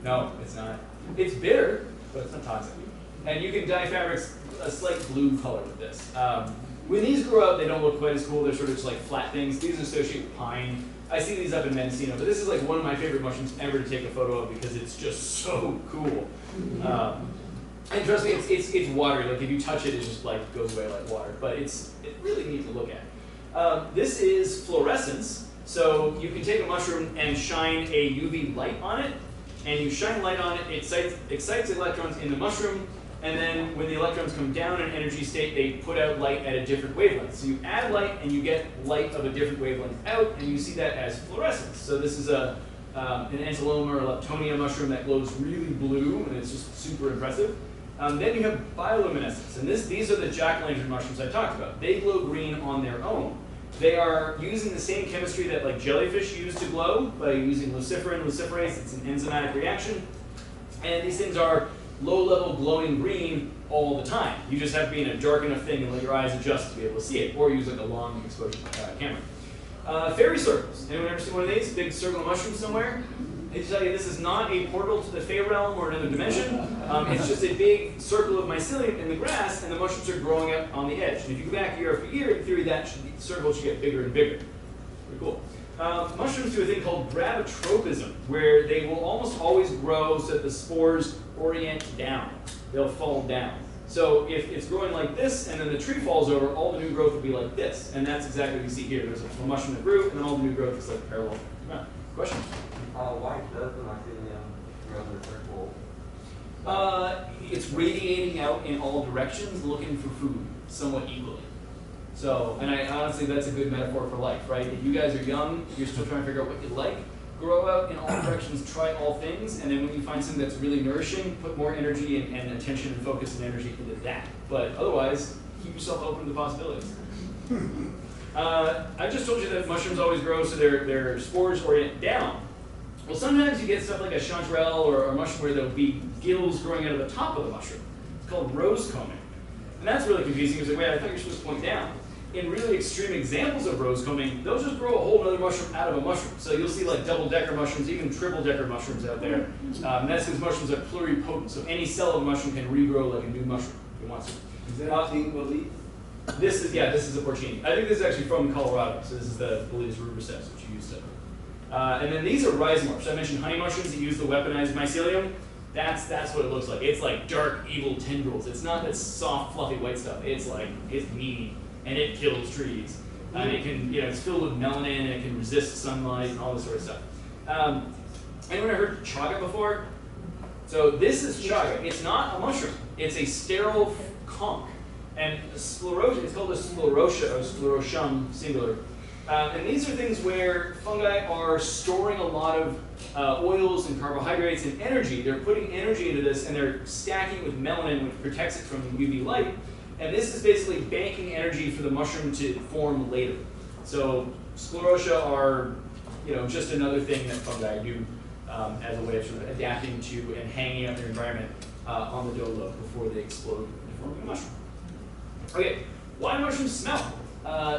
No, it's not. It's bitter, but it's not toxic. And you can dye fabrics a slight blue color with this. When these grow out, they don't look quite as cool. They're sort of just like flat things. These associate with pine. I see these up in Mendocino, but this is like one of my favorite mushrooms ever to take a photo of because it's just so cool. And trust me, it's watery. Like if you touch it, it just like goes away like water. But it's really neat to look at. This is fluorescence. So you can take a mushroom and shine a UV light on it, and you shine light on it, it excites electrons in the mushroom, and then when the electrons come down in energy state, they put out light at a different wavelength. So you add light and you get light of a different wavelength out, and you see that as fluorescence. So this is an Antiloma or Leptonia mushroom that glows really blue, and it's just super impressive. Then you have bioluminescence, and these are the jack-o'-lantern mushrooms I talked about. They glow green on their own. They are using the same chemistry that like jellyfish use to glow by using luciferin, luciferase. It's an enzymatic reaction. And these things are low-level glowing green all the time. You just have to be in a dark enough thing and let your eyes adjust to be able to see it, or use like a long exposure camera. Fairy circles. Anyone ever seen one of these? Big circle of mushrooms somewhere? They tell you this is not a portal to the Fey realm or another dimension. It's just a big circle of mycelium in the grass, and the mushrooms are growing out on the edge. And if you go back year after year, in theory, the circle should get bigger and bigger. Pretty cool. Mushrooms do a thing called gravitropism, where they will almost always grow so that the spores orient down. They'll fall down. So if it's growing like this, and then the tree falls over, all the new growth will be like this. And that's exactly what you see here. There's a mushroom that grew, and then all the new growth is like parallel. Question? Why does the mycelium grow in a circle? It's radiating out in all directions, looking for food, somewhat equally. So, and I honestly, that's a good metaphor for life, right? If you guys are young, you're still trying to figure out what you like, grow out in all directions, try all things, and then when you find something that's really nourishing, put more energy and attention and focus and energy into that. But otherwise, keep yourself open to the possibilities. I just told you that mushrooms always grow so their spores orient down. Well, sometimes you get stuff like a chanterelle or a mushroom where there'll be gills growing out of the top of the mushroom. It's called rose combing. And that's really confusing. It's like, wait, I thought you were supposed to point down. In really extreme examples of rose combing, they'll just grow a whole other mushroom out of a mushroom. So you'll see like double-decker mushrooms, even triple-decker mushrooms out there. And that's because mushrooms are pluripotent. So any cell of a mushroom can regrow like a new mushroom if it wants to. Is that a leaf? This is a porcini. I think this is actually from Colorado. So this is the Boletus rubriceps, which you used to. And then these are rhizomorphs. I mentioned honey mushrooms that use the weaponized mycelium. That's what it looks like. It's like dark, evil tendrils. It's not that soft, fluffy white stuff. It's meaty, and it kills trees. And it can, it's filled with melanin, and it can resist sunlight and all this sort of stuff. Anyone ever heard of chaga before? So this is chaga. It's not a mushroom. It's a sterile conch. And sclerotia, it's called a sclerotia, or sclerotium singular. And these are things where fungi are storing a lot of oils and carbohydrates and energy. They're putting energy into this, and they're stacking it with melanin, which protects it from the UV light. And this is basically banking energy for the mushroom to form later. So sclerotia are, just another thing that fungi do as a way of sort of adapting to and hanging out their environment on the dough loaf before they explode into forming a mushroom. Okay, why do mushrooms smell?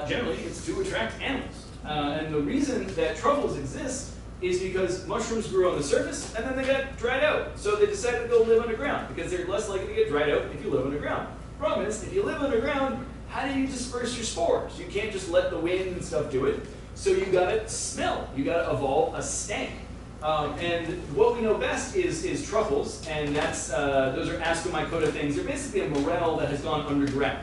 Generally, it's to attract animals. And the reason that truffles exist is because mushrooms grew on the surface and then they got dried out. So they decided to go live underground because they're less likely to get dried out if you live underground. Problem is, if you live underground, how do you disperse your spores? You can't just let the wind and stuff do it. So you gotta smell. You gotta evolve a stank. And what we know best is truffles, and those are Ascomycota things. They're basically a morel that has gone underground.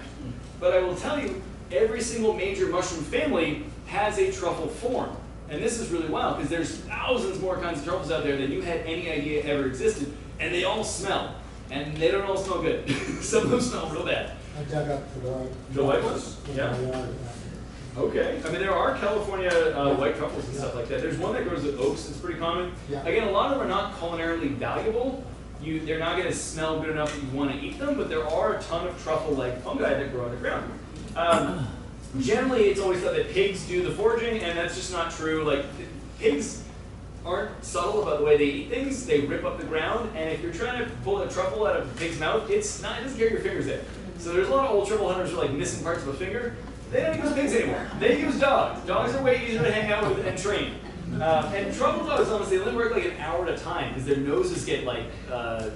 But I will tell you, every single major mushroom family has a truffle form. And this is really wild, because there's thousands more kinds of truffles out there than you had any idea ever existed, and they all smell. And they don't all smell good. Some of them smell real bad. I dug up the white. The white ones? in Yeah. my yard. Okay. I mean, there are California white truffles and stuff like that. There's one that grows at Oaks. It's pretty common. Yeah. Again, a lot of them are not culinarily valuable. They're not going to smell good enough that you want to eat them, but there are a ton of truffle-like fungi that grow underground. Generally, it's always thought that pigs do the foraging, and that's just not true. Like, pigs aren't subtle about the way they eat things. They rip up the ground, and if you're trying to pull a truffle out of a pig's mouth, it doesn't get your fingers in. So there's a lot of old truffle hunters who are like missing parts of a finger. They don't use pigs anymore. They use dogs. Dogs are way easier to hang out with and train. And truffle dogs, honestly, they only work like an hour at a time because their noses get like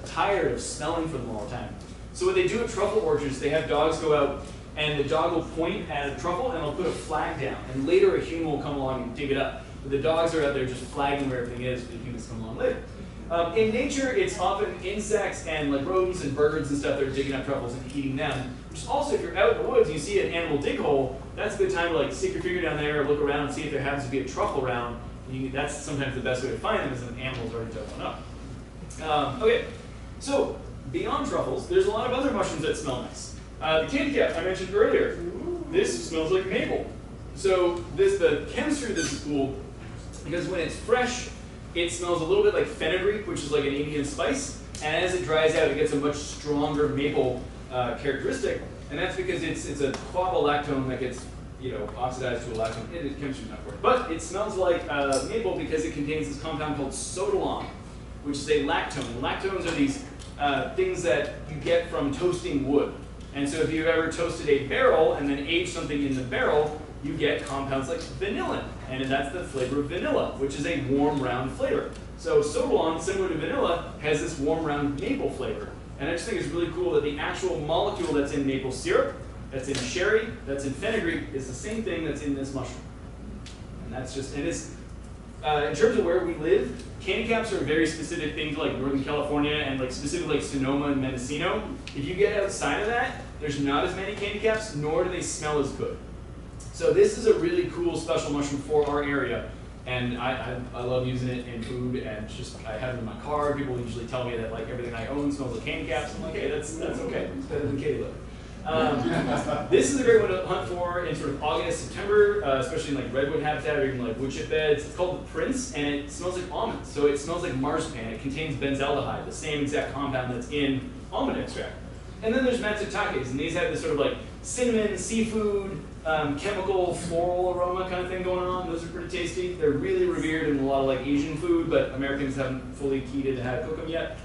tired of smelling for them all the time. So what they do at truffle orchards, they have dogs go out and the dog will point at a truffle and they'll put a flag down. And later a human will come along and dig it up. But the dogs are out there just flagging where everything is, but the humans come along later. In nature, it's often insects and like rodents and birds and stuff that are digging up truffles and eating them. Which is also, if you're out in the woods and you see an animal dig hole, that's a good time to like stick your finger down there, look around, and see if there happens to be a truffle around. That's sometimes the best way to find them is an animal's already dug one up. Okay, so beyond truffles, there's a lot of other mushrooms that smell nice. The candy cap I mentioned earlier, this smells like maple. So the chemistry of this is cool because when it's fresh, it smells a little bit like fenugreek, which is like an Indian spice, and as it dries out, it gets a much stronger maple characteristic, and that's because it's a quabolactone that gets oxidized to a lactone. Chemistry's not for it, but it smells like maple because it contains this compound called sodalon, which is a lactone. And lactones are these things that you get from toasting wood. And so if you've ever toasted a barrel and then aged something in the barrel, you get compounds like vanillin, and that's the flavor of vanilla, which is a warm, round flavor. So sodalon, similar to vanilla, has this warm, round maple flavor. And I just think it's really cool that the actual molecule that's in maple syrup, that's in sherry, that's in fenugreek, is the same thing that's in this mushroom. And that's just, and it's, in terms of where we live, candy caps are a very specific thing to like Northern California and like specifically like Sonoma and Mendocino. If you get outside of that, there's not as many candy caps, nor do they smell as good. So this is a really cool special mushroom for our area, and I love using it in food, and just I have it in my car. People usually tell me that like everything I own smells like candy caps. I'm like, hey, that's okay. It's better than kitty litter. This is a great one to hunt for in sort of August, September, especially in like redwood habitat or even like wood chip beds. It's called the Prince, and it smells like almonds. So it smells like marzipan. It contains benzaldehyde, the same exact compound that's in almond extract. And then there's matsutakes, and these have this sort of like cinnamon, seafood, chemical, floral aroma kind of thing going on. Those are pretty tasty. They're really revered in a lot of like Asian food, but Americans haven't fully keyed into how to cook them yet.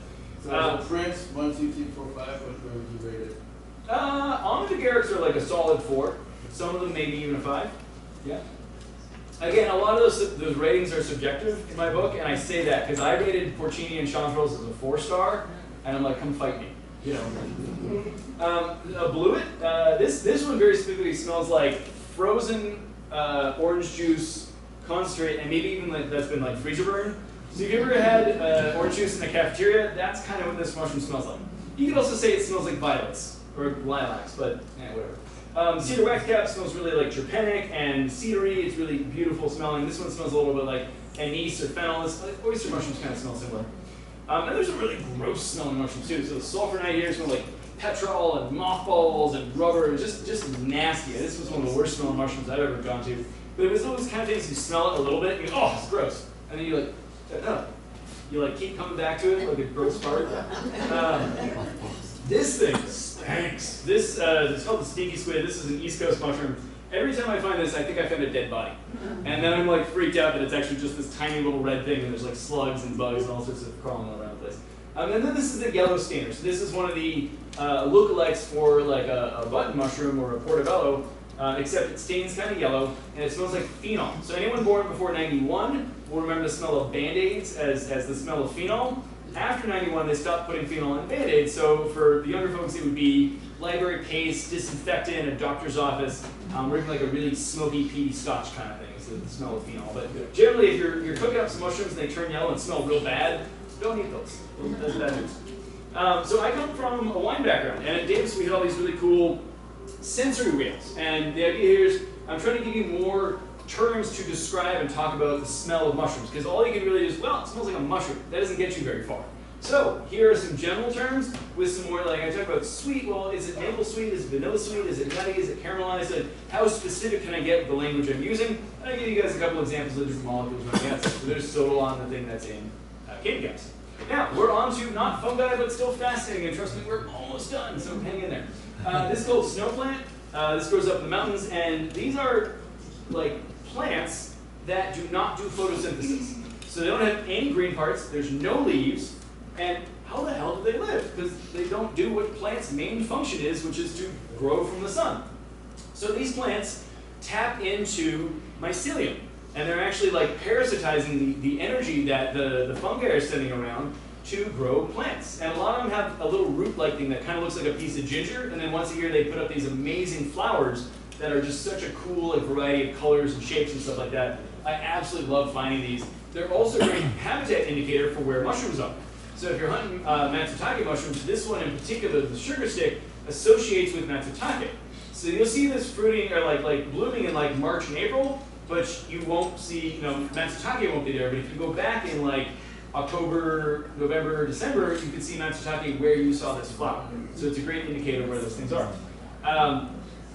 So Prince, 1, 2, 3, 4, 5, which way would you rate it? Almond agarics are like a solid 4. Some of them maybe even a 5. Yeah. Again, a lot of those ratings are subjective in my book, and I say that because I rated porcini and chanterelles as a 4-star, and I'm like, come fight me. You know. Blewit, this one very specifically smells like frozen orange juice concentrate, and maybe even like that's been like freezer burned. So if you ever had orange juice in the cafeteria, that's kind of what this mushroom smells like. You could also say it smells like violets or lilacs, but whatever. Cedar wax cap smells really like terpenic and cedary. It's really beautiful smelling. This one smells a little bit like anise or fennel. Oyster mushrooms kind of smell similar. And there's some really gross smelling mushrooms too. So the sulfur here smells like petrol and mothballs and rubber. Just nasty. This was one of the worst smelling mushrooms I've ever gone to. But it was those kind of things you smell it a little bit and you go, oh, it's gross. And then you like, no. You like keep coming back to it like a gross fart. This thing stinks. This it's called the stinky squid. This is an East Coast mushroom. Every time I find this, I think I found a dead body. And then I'm like freaked out that it's actually just this tiny little red thing and there's like slugs and bugs and all sorts of crawling all around the place. And then this is the yellow stainer. So this is one of the lookalikes for like a button mushroom or a portobello, except it stains kind of yellow and it smells like phenol. So anyone born before 91 will remember the smell of Band-Aids as the smell of phenol. After 91, they stopped putting phenol in Band-Aids, so for the younger folks, it would be library paste, disinfectant in a doctor's office, or even like a really smoky, peaty scotch kind of thing, so the smell of phenol. But generally, if you're cooking up some mushrooms and they turn yellow and smell real bad, don't eat those. That's bad news. So I come from a wine background, and at Davis, we had all these really cool sensory wheels. And the idea here is I'm trying to give you more terms to describe and talk about the smell of mushrooms, because all you can really do is, well, it smells like a mushroom. That doesn't get you very far. So here are some general terms with some more, like I talk about sweet. Well, is it maple sweet? Is it vanilla sweet? Is it nutty? Is it caramelized? Like, how specific can I get with the language I'm using? And I give you guys a couple examples of different molecules when I get them. So there's sodalon, the thing that's in candy caps. Now, we're on to not fungi, but still fascinating, and trust me, we're almost done, so hang in there. This is called snow plant. This grows up in the mountains, and these are like plants that do not do photosynthesis. So they don't have any green parts, there's no leaves, and how the hell do they live? Because they don't do what plants' main function is, which is to grow from the sun. So these plants tap into mycelium, and they're actually like parasitizing the energy that the fungi are sending around to grow plants. And a lot of them have a little root-like thing that kind of looks like a piece of ginger, and then once a year they put up these amazing flowers that are just such a cool like, variety of colors and shapes and stuff like that. I absolutely love finding these. They're also a great habitat indicator for where mushrooms are. So if you're hunting matsutake mushrooms, this one in particular, the sugar stick, associates with matsutake. So you'll see this fruiting or like blooming in like March and April, but you won't see, matsutake won't be there. But if you go back in like October, November, December, you can see matsutake where you saw this flower. So it's a great indicator where those things are.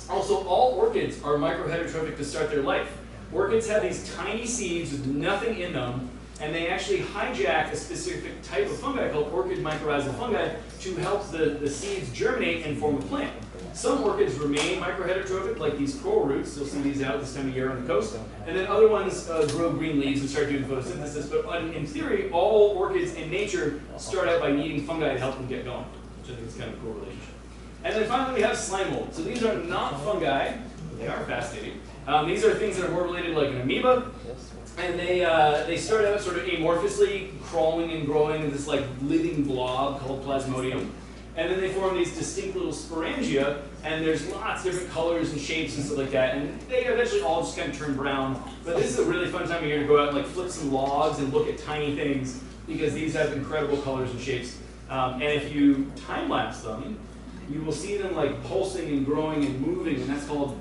Also, all orchids are microheterotrophic to start their life. Orchids have these tiny seeds with nothing in them, and they actually hijack a specific type of fungi called orchid mycorrhizal fungi to help the seeds germinate and form a plant. Some orchids remain microheterotrophic, like these coral roots. You'll see these out this time of year on the coast. And then other ones grow green leaves and start doing photosynthesis. But in theory, all orchids in nature start out by needing fungi to help them get going, which I think is kind of a cool relationship. And then finally, we have slime mold. So these are not fungi. They are fascinating. These are things that are more related like an amoeba. And they start out sort of amorphously, crawling and growing in this like living blob called plasmodium. And then they form these distinct little sporangia, and there's lots of different colors and shapes and stuff like that. And they eventually all just kind of turn brown. But this is a really fun time of year to go out and like flip some logs and look at tiny things, because these have incredible colors and shapes. And if you time lapse them, you will see them like pulsing and growing and moving, and that's called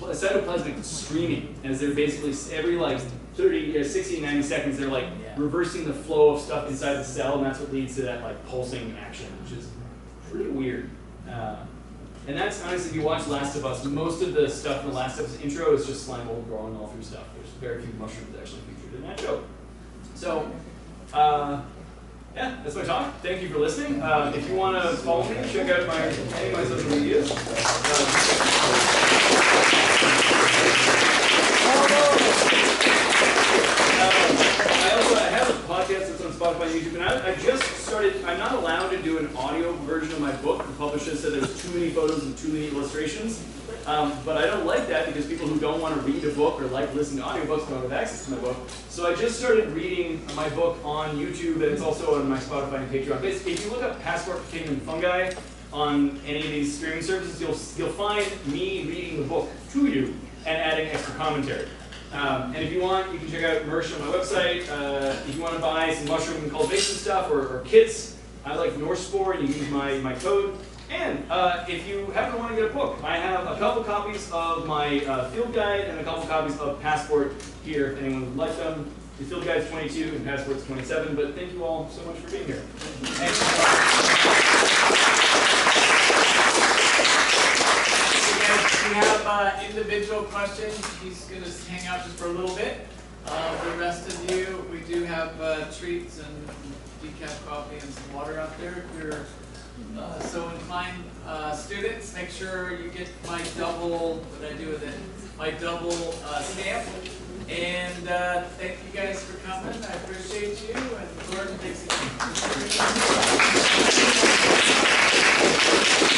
cytoplasmic streaming, as they're basically every like 30 or 60, 90 seconds, they're like reversing the flow of stuff inside the cell, and that's what leads to that like pulsing action, which is pretty weird. And that's honestly, if you watch Last of Us, most of the stuff in the Last of Us intro is just slime mold growing all through stuff. There's very few mushrooms actually featured in that show. So, yeah, that's my talk. Thank you for listening. If you want to follow me, check out any of my social medias. I have a podcast that's on Spotify and YouTube, and I just started. I'm not allowed to do an audio version of my book. The publisher said there's too many photos and too many illustrations. But I don't like that, because people who don't want to read a book or like listening to audiobooks don't have access to my book. So I just started reading my book on YouTube, and it's also on my Spotify and Patreon. Basically, if you look up Passport for Kingdom Fungi on any of these streaming services, you'll find me reading the book to you and adding extra commentary. And if you want, you can check out merch on my website. If you want to buy some mushroom cultivation stuff or kits, I like North Spore, and you use my code. And if you happen to want to get a book, I have a couple copies of my field guide and a couple copies of Passport here, if anyone would like them. The field guide's 22 and Passport's 27, but thank you all so much for being here. If you have individual questions, he's going to hang out just for a little bit. For the rest of you, we do have treats and decaf coffee and some water out there. If you're so inclined, students, make sure you get my double, what did I do with it? My double stamp. And thank you guys for coming. I appreciate you. And Gordon, thanks again.